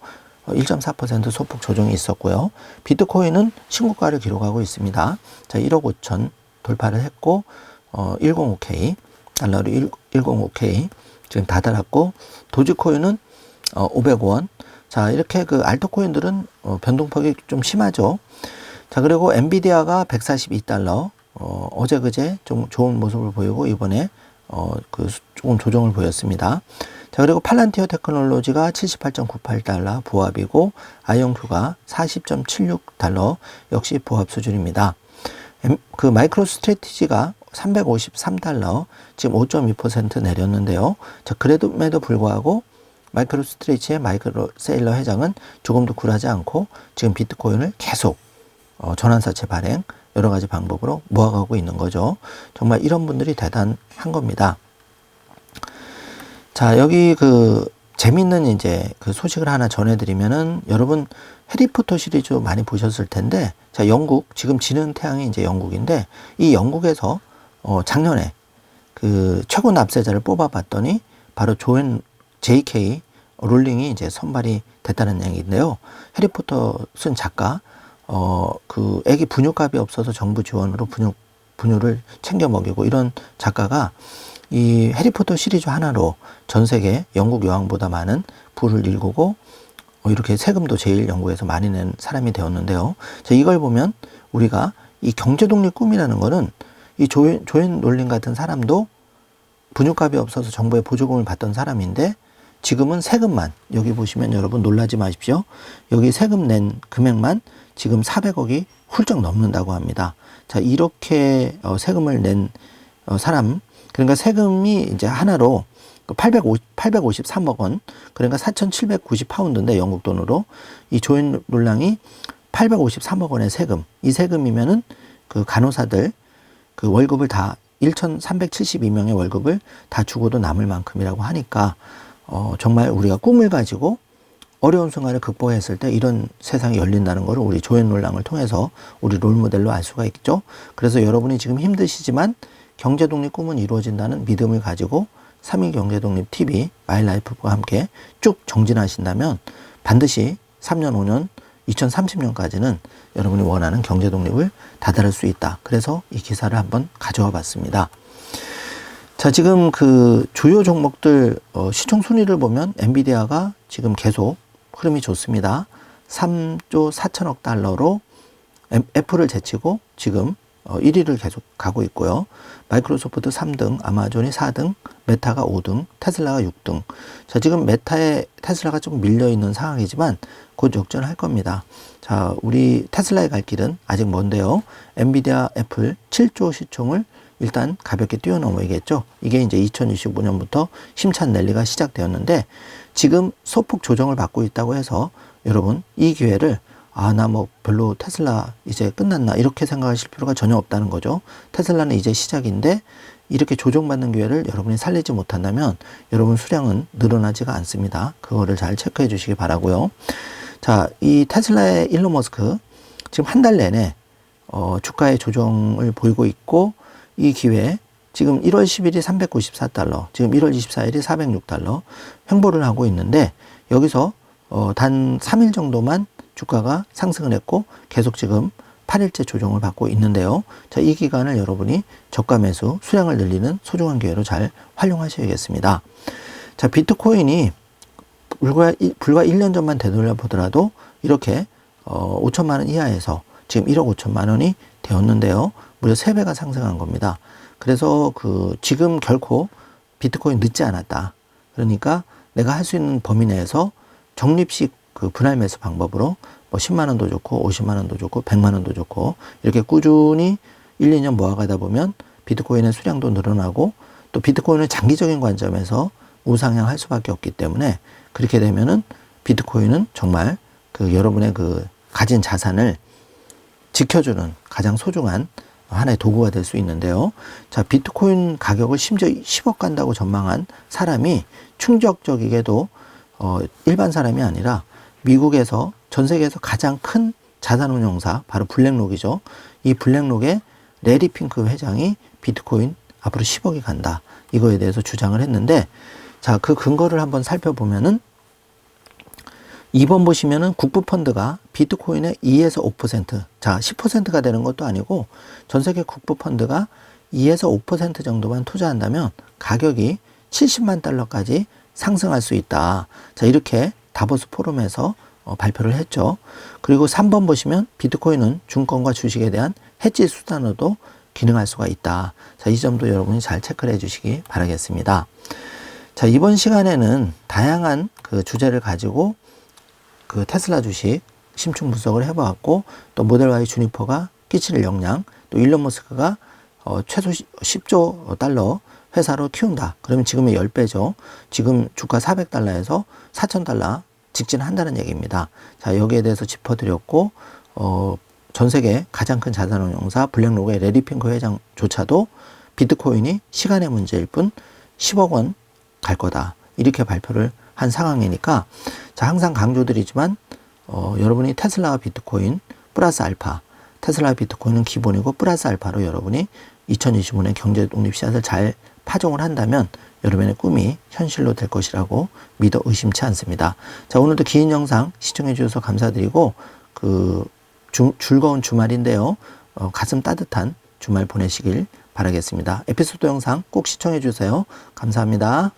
1.4% 소폭 조정이 있었고요. 비트코인은 신고가를 기록하고 있습니다. 자, 1억 5천 돌파를 했고 105K 달러로 105K 지금 다달았고, 도지코인은 500원. 자, 이렇게 그 알트코인들은 변동폭이 좀 심하죠. 자, 그리고 엔비디아가 142달러, 어제 그제 좀 좋은 모습을 보이고 이번에 조금 조정을 보였습니다. 자, 그리고 팔란티어 테크놀로지가 78.98달러 부합이고, 아이온큐가 40.76달러 역시 부합 수준입니다. 그 마이크로 스트래티지가 353달러, 지금 5.2% 내렸는데요. 자, 그래도 불구하고 마이크로 스트레치의 마이크로 세일러 회장은 조금도 굴하지 않고 지금 비트코인을 계속 전환사채 발행 여러 가지 방법으로 모아가고 있는 거죠. 정말 이런 분들이 대단한 겁니다. 자, 여기 그 재밌는 이제 그 소식을 하나 전해드리면은, 여러분 해리포터 시리즈 많이 보셨을 텐데, 자, 영국, 지금 지는 태양이 이제 영국인데, 이 영국에서 작년에 그 최고 납세자를 뽑아봤더니 바로 JK 롤링이 이제 선발이 됐다는 얘기인데요. 해리포터 쓴 작가, 그 애기 분유값이 없어서 정부 지원으로 분유를 챙겨 먹이고 이런 작가가 이 해리포터 시리즈 하나로 전 세계 영국 여왕보다 많은 부를 일구고 이렇게 세금도 제일 영국에서 많이 낸 사람이 되었는데요. 자, 이걸 보면 우리가 이 경제독립 꿈이라는 거는 이 조앤 롤링 같은 사람도 분유값이 없어서 정부의 보조금을 받던 사람인데, 지금은 세금만, 여기 보시면 여러분 놀라지 마십시오. 여기 세금 낸 금액만 지금 400억이 훌쩍 넘는다고 합니다. 자, 이렇게 세금을 낸 사람, 그러니까 세금이 이제 하나로 853억 원, 그러니까 4,790파운드인데 영국 돈으로 이 조앤 롤랑이 853억 원의 세금, 이 세금이면은 그 간호사들 그 월급을 다 1,372명의 월급을 다 주고도 남을 만큼이라고 하니까 정말 우리가 꿈을 가지고 어려운 순간을 극복했을 때 이런 세상이 열린다는 것을 우리 조앤 롤랑을 통해서 우리 롤모델로 알 수가 있죠. 그래서 여러분이 지금 힘드시지만 경제독립 꿈은 이루어진다는 믿음을 가지고 3일 경제독립TV 마이라이프와 함께 쭉 정진하신다면 반드시 3년, 5년, 2030년까지는 여러분이 원하는 경제독립을 다다를 수 있다. 그래서 이 기사를 한번 가져와 봤습니다. 자, 지금 그 주요 종목들 시총 순위를 보면 엔비디아가 지금 계속 흐름이 좋습니다. 3조 4천억 달러로 애플을 제치고 지금 1위를 계속 가고 있고요. 마이크로소프트 3등, 아마존이 4등, 메타가 5등, 테슬라가 6등. 자, 지금 메타에 테슬라가 좀 밀려있는 상황이지만 곧 역전할 겁니다. 자, 우리 테슬라의 갈 길은 아직 먼데요. 엔비디아, 애플 7조 시총을 일단 가볍게 뛰어넘어야겠죠. 이게 이제 2025년부터 힘찬 랠리가 시작되었는데 지금 소폭 조정을 받고 있다고 해서 여러분 이 기회를 아, 나 뭐 별로 테슬라 이제 끝났나 이렇게 생각하실 필요가 전혀 없다는 거죠. 테슬라는 이제 시작인데 이렇게 조정받는 기회를 여러분이 살리지 못한다면 여러분 수량은 늘어나지가 않습니다. 그거를 잘 체크해 주시기 바라고요. 자, 이 테슬라의 일론 머스크 지금 한 달 내내 주가의 조정을 보이고 있고 이 기회에 지금 1월 10일이 394달러, 지금 1월 24일이 406달러 횡보를 하고 있는데 여기서 단 3일 정도만 주가가 상승을 했고 계속 지금 8일째 조정을 받고 있는데요. 자, 이 기간을 여러분이 저가 매수, 수량을 늘리는 소중한 기회로 잘 활용하셔야겠습니다. 자, 비트코인이 불과 1년 전만 되돌려 보더라도 이렇게 5천만 원 이하에서 지금 1억 5천만 원이 되었는데요. 무려 3배가 상승한 겁니다. 그래서 지금 결코 비트코인 늦지 않았다. 그러니까 내가 할 수 있는 범위 내에서 적립식 분할 매수 방법으로 뭐 10만 원도 좋고 50만 원도 좋고 100만 원도 좋고 이렇게 꾸준히 1, 2년 모아가다 보면 비트코인의 수량도 늘어나고 또 비트코인은 장기적인 관점에서 우상향할 수밖에 없기 때문에 그렇게 되면은 비트코인은 정말 여러분의 가진 자산을 지켜주는 가장 소중한 하나의 도구가 될 수 있는데요. 자, 비트코인 가격을 심지어 10억 간다고 전망한 사람이 충격적이게도 일반 사람이 아니라 미국에서 전 세계에서 가장 큰 자산운용사 바로 블랙록이죠. 이 블랙록의 레리 핑크 회장이 비트코인 앞으로 10억이 간다. 이거에 대해서 주장을 했는데 자, 그 근거를 한번 살펴보면은 2번 보시면은 국부펀드가 비트코인의 2에서 5%, 자, 10%가 되는 것도 아니고 전 세계 국부펀드가 2에서 5% 정도만 투자한다면 가격이 70만 달러까지 상승할 수 있다. 자, 이렇게 다보스 포럼에서 발표를 했죠. 그리고 3번 보시면 비트코인은 증권과 주식에 대한 해지 수단으로도 기능할 수가 있다. 자, 이 점도 여러분이 잘 체크를 해 주시기 바라겠습니다. 자, 이번 시간에는 다양한 주제를 가지고 테슬라 주식 심층 분석을 해보았고 또 모델 Y 주니퍼가 끼칠 역량, 또 일론 머스크가 최소 10조 달러 회사로 키운다. 그러면 지금의 10배죠. 지금 주가 400달러에서 4,000달러 직진한다는 얘기입니다. 자, 여기에 대해서 짚어드렸고 전 세계 가장 큰 자산운용사 블랙록의 레리 핑크 회장조차도 비트코인이 시간의 문제일 뿐 10억 원 갈 거다. 이렇게 발표를 한 상황이니까 자, 항상 강조드리지만 여러분이 테슬라와 비트코인 플러스 알파, 테슬라와 비트코인은 기본이고 플러스 알파로 여러분이 2025년 경제 독립 씨앗을 잘 파종을 한다면 여러분의 꿈이 현실로 될 것이라고 믿어 의심치 않습니다. 자, 오늘도 긴 영상 시청해 주셔서 감사드리고 즐거운 주말인데요. 가슴 따뜻한 주말 보내시길 바라겠습니다. 에피소드 영상 꼭 시청해 주세요. 감사합니다.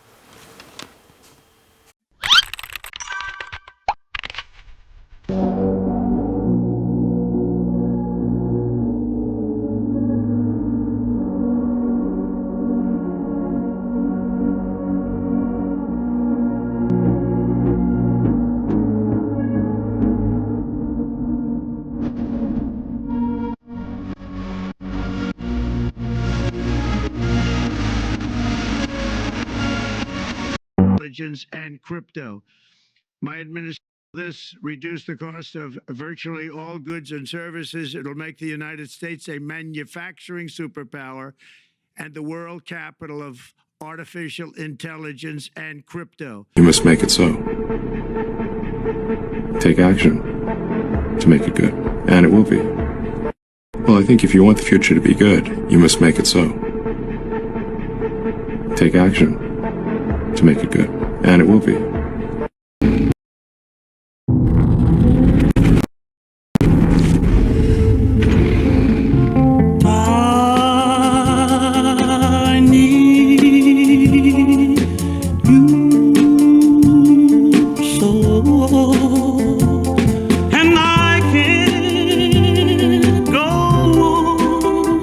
intelligence and crypto. My administration this reduce the cost of virtually all goods and services. It'll make the United States a manufacturing superpower and the world capital of artificial intelligence and crypto. You must make it so. Take action to make it good, and it will be. Well, I think if you want the future to be good, you must make it so. Take action to make it good, and it will be. I need you so, and I can't go on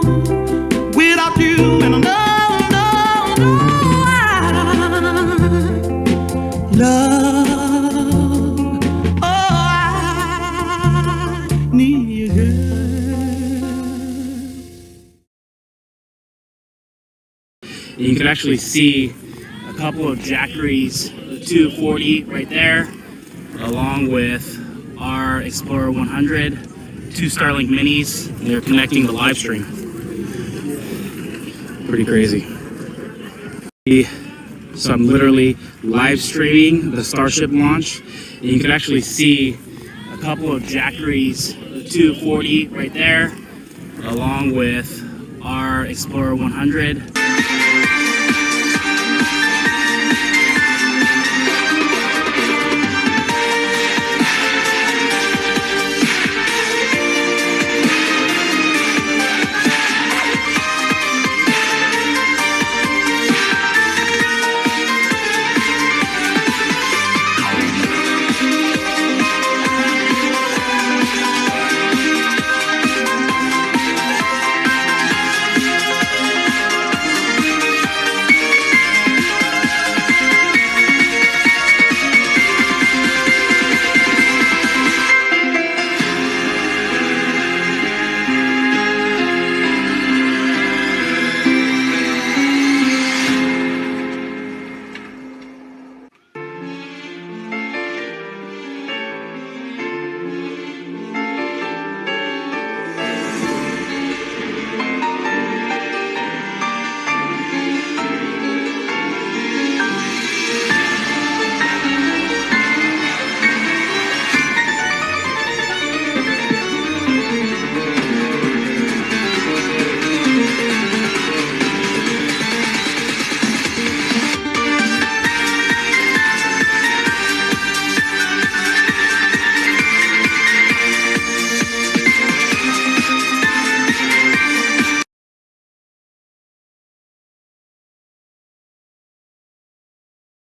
without you, and I love, oh, I need you. You can actually see a couple of Jackeries, the 240 right there, along with our Explorer 100, 2 Starlink Minis. They're connecting the live stream. Pretty crazy. So I'm literally live streaming the Starship launch. And you can actually see a couple of Jackeries, the 240 right there, along with our Explorer 100.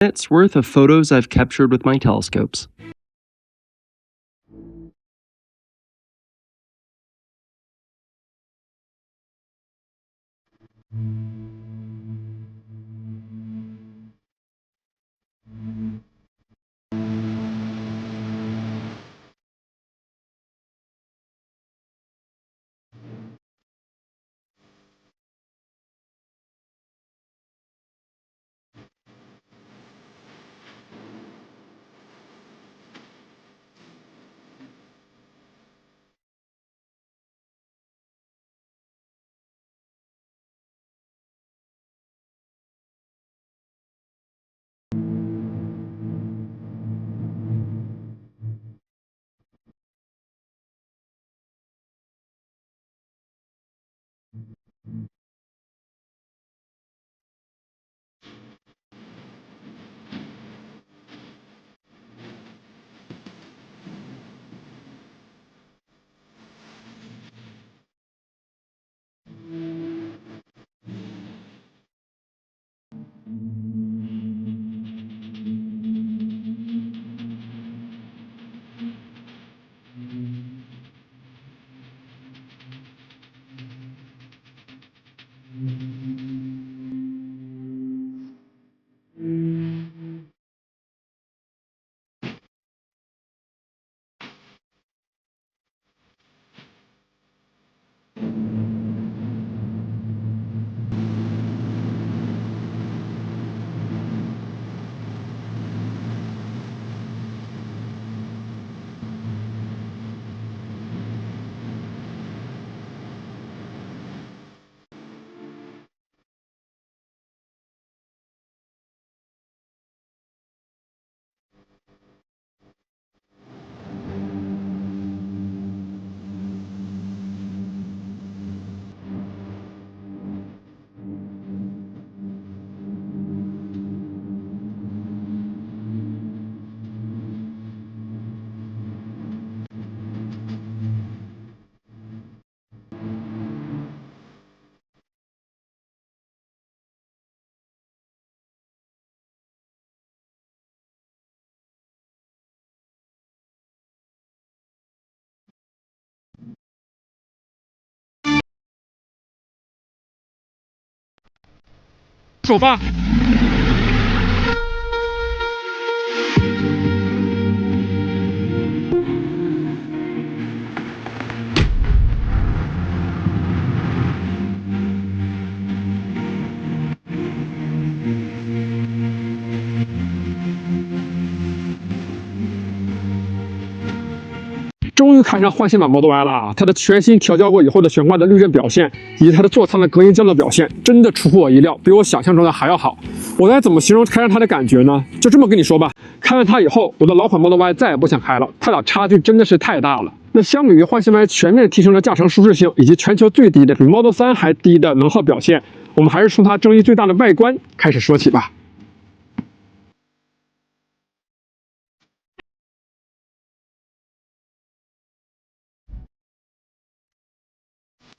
Minutes worth of photos I've captured with my telescopes. 看上换新版 Model Y 了啊！它的全新调教过以后的悬挂的滤震表现，以及它的座舱的隔音降噪表现，真的出乎我意料，比我想象中的还要好。我该怎么形容开上它的感觉呢？就这么跟你说吧，开完它以后，我的老款 Model Y 再也不想开了，它俩差距真的是太大了。那相比于换新 Y 全面提升了驾乘舒适性，以及全球最低的比 Model 3还低的能耗表现，我们还是从它争议最大的外观开始说起吧。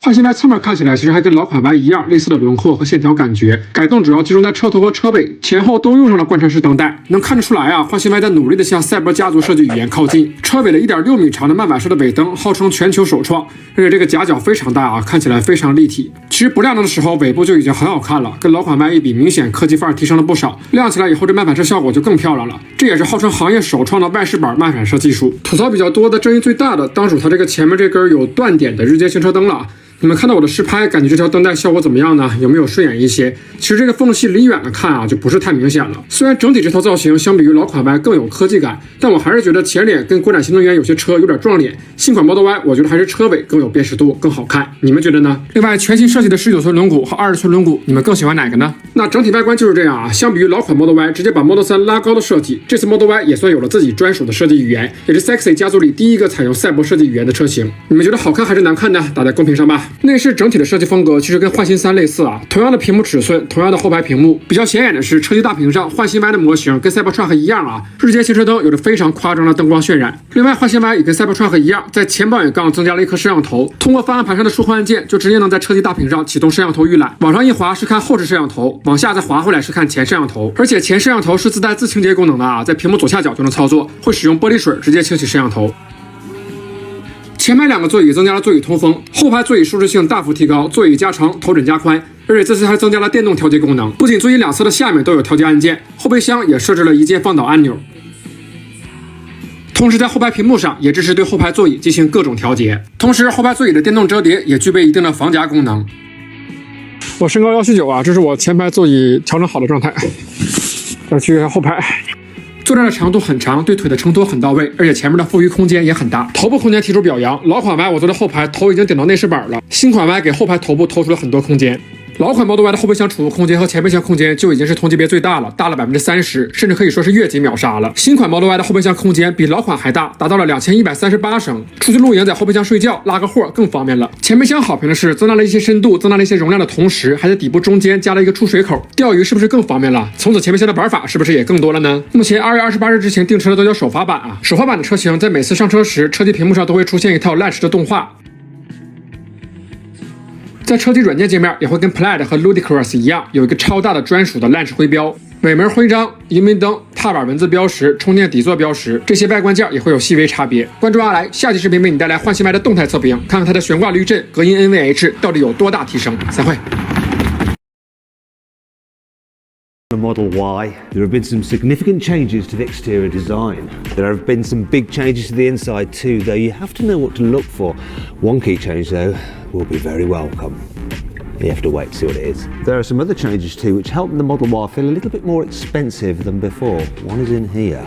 换新 Y 侧面看起来其实还跟老款 Y 一样，类似的轮廓和线条感觉。改动主要集中在车头和车尾，前后都用上了贯穿式灯带。能看得出来啊，换新 Y 在努力的向赛博家族设计语言靠近。车尾的 1.6 米长的慢板式的尾灯号称全球首创，而且这个夹角非常大啊，看起来非常立体。其实不亮灯的时候，尾部就已经很好看了，跟老款 Y 一比，明显科技范儿提升了不少。亮起来以后，这慢板式效果就更漂亮了。这也是号称行业首创的外饰板慢反射技术。吐槽比较多的、争议最大的，当属它这个前面这根有断点的日间行车灯了。你们看到我的实拍，感觉这条灯带效果怎么样呢？有没有顺眼一些？其实这个缝隙离远了看啊，就不是太明显了。虽然整体这套造型相比于老款 Y 更有科技感，但我还是觉得前脸跟国产新能源有些车有点撞脸。新款 Model Y 我觉得还是车尾更有辨识度，更好看。你们觉得呢？另外，全新设计的19寸轮毂和20寸轮毂，你们更喜欢哪个呢？那整体外观就是这样啊。相比于老款 Model Y 直接把 Model 3拉高的设计，这次 Model Y 也算有了自己专属的设计语言，也是 Sexy 家族里第一个采用赛博设计语言的车型。你们觉得好看还是难看呢？打在公屏上吧。内饰整体的设计风格其实跟焕新3类似啊，同样的屏幕尺寸，同样的后排屏幕。比较显眼的是车机大屏上焕新 Y 的模型跟 Cybertruck 一样啊，日间行车灯有着非常夸张的灯光渲染。另外，焕新 Y 也跟 Cybertruck 一样，在前保险杠增加了一颗摄像头，通过方向盘上的触控按键就直接能在车机大屏上启动摄像头预览，往上一滑是看后置摄像头，往下再滑回来是看前摄像头，而且前摄像头是自带自清洁功能的啊，在屏幕左下角就能操作，会使用玻璃水直接清洗摄像头。前排2个座椅增加了座椅通风，后排座椅舒适性大幅提高，座椅加长，头枕加宽，而且这次还增加了电动调节功能，不仅座椅两侧的下面都有调节按键，后备箱也设置了一键放倒按钮，同时在后排屏幕上也支持对后排座椅进行各种调节，同时后排座椅的电动折叠也具备一定的防夹功能。我身高179啊，这是我前排座椅调整好的状态，再去看后排。坐垫的长度很长，对腿的承托很到位，而且前面的富余空间也很大。头部空间提出表扬，老款 Y 我坐在后排，头已经顶到内饰板了，新款 Y 给后排头部偷出了很多空间。老款 Model Y 的后备箱储物空间和前备箱空间就已经是同级别最大了，大了30%，甚至可以说是越级秒杀了。新款 Model Y 的后备箱空间比老款还大，达到了2138升，出去露营在后备箱睡觉拉个货更方便了。前备箱好评的是增大了一些深度，增大了一些容量的同时，还在底部中间加了一个出水口，钓鱼是不是更方便了？从此前备箱的玩法是不是也更多了呢？目前2月28日之前订车的都叫首发版啊，首发版的车型在每次上车时，车机屏幕上都会出现一套 Latch 的动画。在车机软件界面也会跟 Plaid 和 Ludicrous 一样，有一个超大的专属的 Latch 徽标，尾门徽章、迎宾灯、踏板文字标识、充电底座标识，这些外观件也会有细微差别。关注阿来，下期视频为你带来焕新 Y 的动态测评，看看它的悬挂滤震、隔音 NVH 到底有多大提升。散会。The Model Y, there have been some significant changes to the exterior design. There have been some big changes to the inside too, though you have to know what to look for. One key change though will be very welcome. You have to wait to see what it is. There are some other changes too which help the Model Y feel a little bit more expensive than before. One is in here.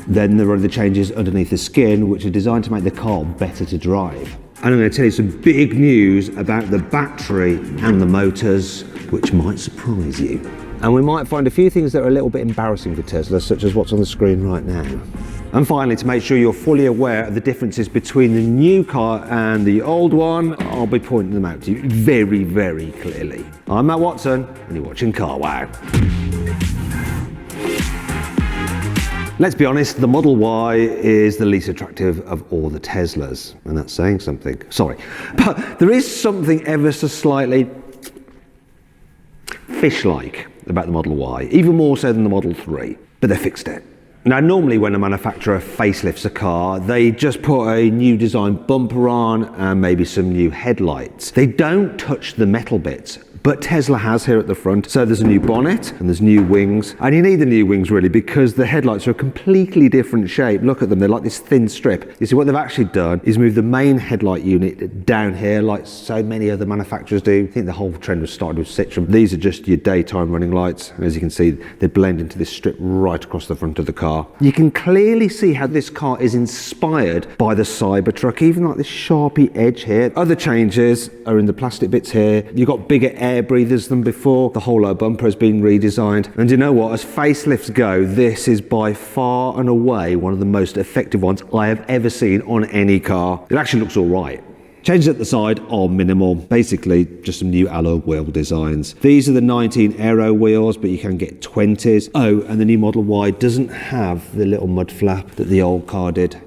Then there are the changes underneath the skin which are designed to make the car better to drive. And I'm going to tell you some big news about the battery and the motors which might surprise you. And we might find a few things that are a little bit embarrassing for Tesla, such as what's on the screen right now. And finally, to make sure you're fully aware of the differences between the new car and the old one, I'll be pointing them out to you very, very clearly. I'm Matt Watson, and you're watching Car Wow. Let's be honest, the Model Y is the least attractive of all the Teslas, and that's saying something. Sorry. But there is something ever so slightly fish-like about the Model Y, even more so than the Model 3, but they fixed it. Now, normally when a manufacturer facelifts a car, they just put a new design bumper on and maybe some new headlights. They don't touch the metal bits, but Tesla has here at the front. So there's a new bonnet and there's new wings, and you need the new wings really because the headlights are a completely different shape. Look at them, they're like this thin strip. You see, what they've actually done is move the main headlight unit down here like so many other manufacturers do. I think the whole trend was started with Citroen. These are just your daytime running lights, and as you can see, they blend into this strip right across the front of the car. car. You can clearly see how this car is inspired by the Cybertruck, even like this sharpy edge here. Other changes are in the plastic bits here. You've got bigger air breathers than before. The whole lower bumper has been redesigned. And you know what? As facelifts go, this is by far and away one of the most effective ones I have ever seen on any car. It actually looks all right. Changes at the side are minimal, basically just some new alloy wheel designs. These are the 19 aero wheels, but you can get 20s. Oh, and the new Model Y doesn't have the little mud flap that the old car did.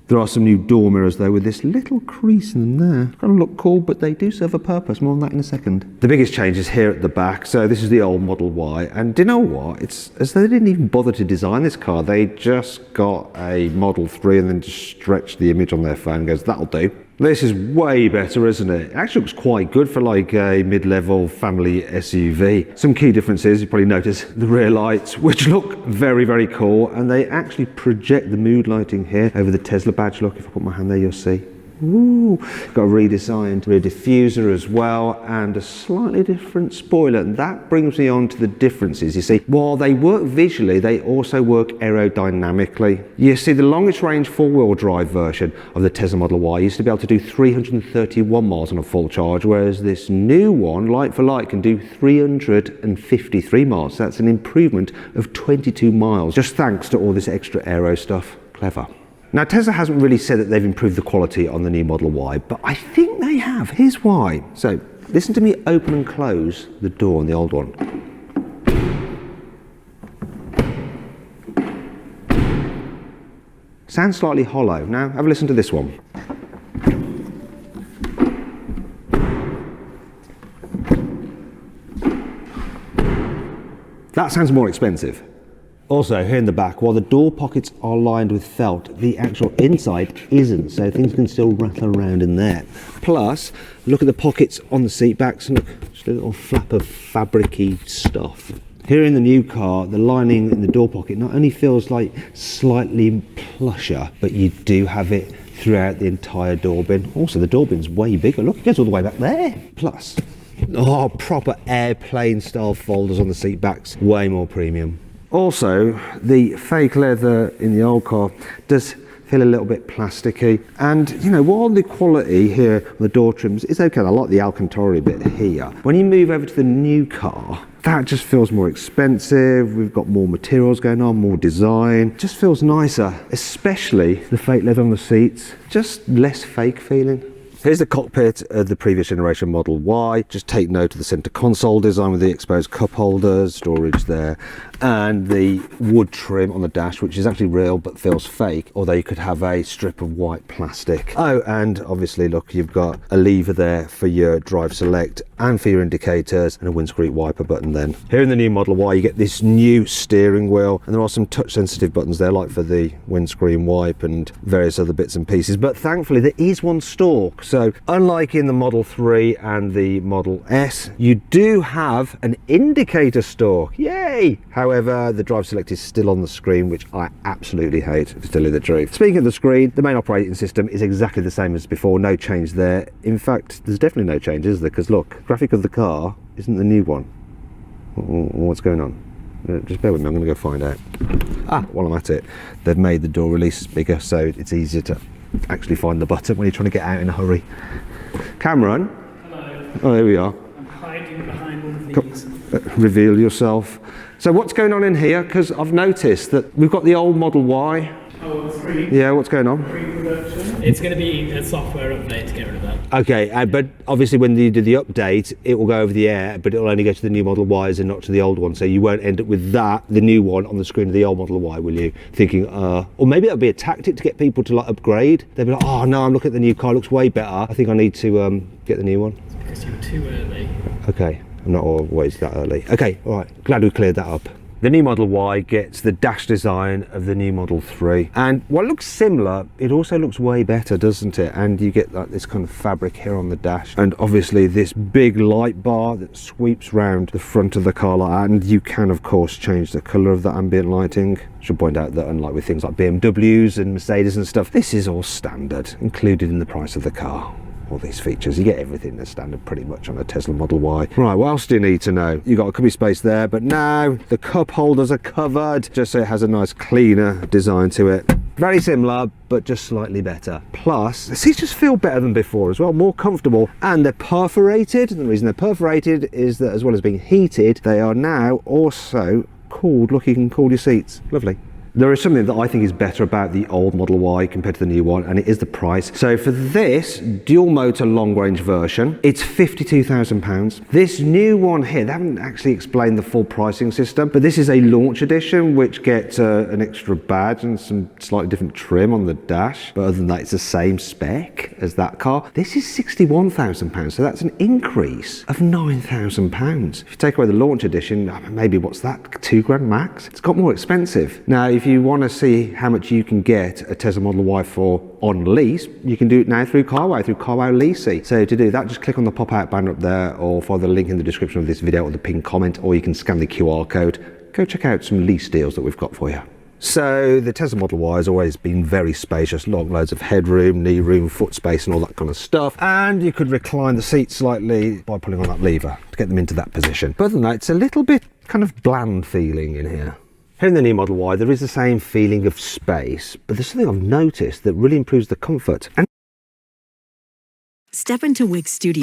There are some new door mirrors though with this little crease in them there. Kind of look cool, but they do serve a purpose. More on that in a second. The biggest change is here at the back. So this is the old Model Y, and do you know what? It's as though they didn't even bother to design this car. They just got a Model 3 and then just stretched the image on their phone and goes, that'll do. This is way better, isn't it? It actually looks quite good for like a mid-level family SUV. Some key differences, you probably notice the rear lights, which look very, very cool, and they actually project the mood lighting here over the Tesla badge. Look, if I put my hand there, you'll see. Ooh, got a redesigned rear diffuser as well, and a slightly different spoiler. And that brings me on to the differences. You see, while they work visually, they also work aerodynamically. You see, the longest range four-wheel drive version of the Tesla Model Y used to be able to do 331 miles on a full charge, whereas this new one, like for like, can do 353 miles. So that's an improvement of 22 miles, just thanks to all this extra aero stuff. Clever. Now, Tesla hasn't really said that they've improved the quality on the new Model Y, but I think they have. Here's why. So, listen to me open and close the door on the old one. Sounds slightly hollow. Now, have a listen to this one. That sounds more expensive. Also, here in the back, while the door pockets are lined with felt, the actual inside isn't, so things can still rattle around in there. Plus, look at the pockets on the seat backs, and look, just a little flap of fabric-y stuff. Here in the new car, the lining in the door pocket not only feels like slightly plusher, but you do have it throughout the entire door bin. Also, the door bin's way bigger. Look, it goes all the way back there. Plus, proper airplane style folders on the seat backs, way more premium. Also, the fake leather in the old car does feel a little bit plasticky, and you know, while the quality here on the door trims is okay, I like the Alcantara bit here, when you move over to the new car, that just feels more expensive. We've got more materials going on, more design, just feels nicer, especially the fake leather on the seats, just less fake feeling. Here's the cockpit of the previous generation Model Y. Just take note of the center console design with the exposed cup holders, storage there, and the wood trim on the dash, which is actually real but feels fake, although you could have a strip of white plastic. Oh, and obviously, look, you've got a lever there for your drive select and for your indicators, and a windscreen wiper button then. Here in the new Model Y, you get this new steering wheel, and there are some touch sensitive buttons there, like for the windscreen wipe and various other bits and pieces, but thankfully there is one stalk. So unlike in the Model 3 and the Model S, you do have an indicator stalk. Yay! However, the drive select is still on the screen, which I absolutely hate, to tell you the truth. Speaking of the screen, the main operating system is exactly the same as before, no change there. In fact, there's definitely no change, is there? Because look, graphic of the car isn't the new one. What's going on? Just bear with me, I'm going to go find out. While I'm at it, they've made the door releases bigger, so it's easier to actually find the button when you're trying to get out in a hurry. Cameron? Hello. Oh, there we are. I'm hiding behind one of these. Reveal yourself. So what's going on in here? Because I've noticed that we've got the old Model Y. Oh, 3. Yeah, what's going on? Pre-production. It's going to be a software update to get rid of that. Okay, but obviously when you do the update, it will go over the air, but it will only go to the new Model Ys and not to the old one. So you won't end up with that, the new one, on the screen of the old Model Y, will you? Thinking, or maybe that'll be a tactic to get people to like upgrade. They'll be like, oh no, I'm looking at the new car, it looks way better. I think I need to get the new one. It's because you're too early. Okay, I'm not always that early. Okay, all right, glad we cleared that up. The new Model Y gets the dash design of the new Model 3. And while it looks similar, it also looks way better, doesn't it? And you get like this kind of fabric here on the dash. And obviously this big light bar that sweeps round the front of the car like that. And you can, of course, change the colour of the ambient lighting. I should point out that unlike with things like BMWs and Mercedes and stuff, this is all standard, included in the price of the car. all these features. You get everything that's standard pretty much on a Tesla Model Y. Right, what else do you need to know? You've got a cubby space there, but now the cup holders are covered, just so it has a nice cleaner design to it. Very similar, but just slightly better. Plus, the seats just feel better than before as well, more comfortable, and they're perforated. And the reason they're perforated is that as well as being heated, they are now also cooled. Look, you can cool your seats. Lovely. There is something that I think is better about the old Model Y compared to the new one, and it is the price. So for this dual motor long range version, it's £52,000. This new one here, they haven't actually explained the full pricing system, but this is a launch edition which gets an extra badge and some slightly different trim on the dash. But other than that, it's the same spec as that car. This is £61,000, so that's an increase of £9,000. If you take away the launch edition, maybe what's that, £2,000 max? It's got more expensive. Now, if you want to see how much you can get a Tesla Model Y for on lease, you can do it now through CarWow, through CarWow Leasing. So to do that, just click on the pop-out banner up there, or follow the link in the description of this video or the pinned comment, or you can scan the QR code. Go check out some lease deals that we've got for you. So the Tesla Model Y has always been very spacious, long loads of headroom, knee room, foot space and all that kind of stuff. And you could recline the seat slightly by pulling on that lever to get them into that position. But other than that, it's a little bit kind of bland feeling in here. Here in the new Model Y, there is the same feeling of space, but there's something I've noticed that really improves the comfort. And Step into Wix Studio.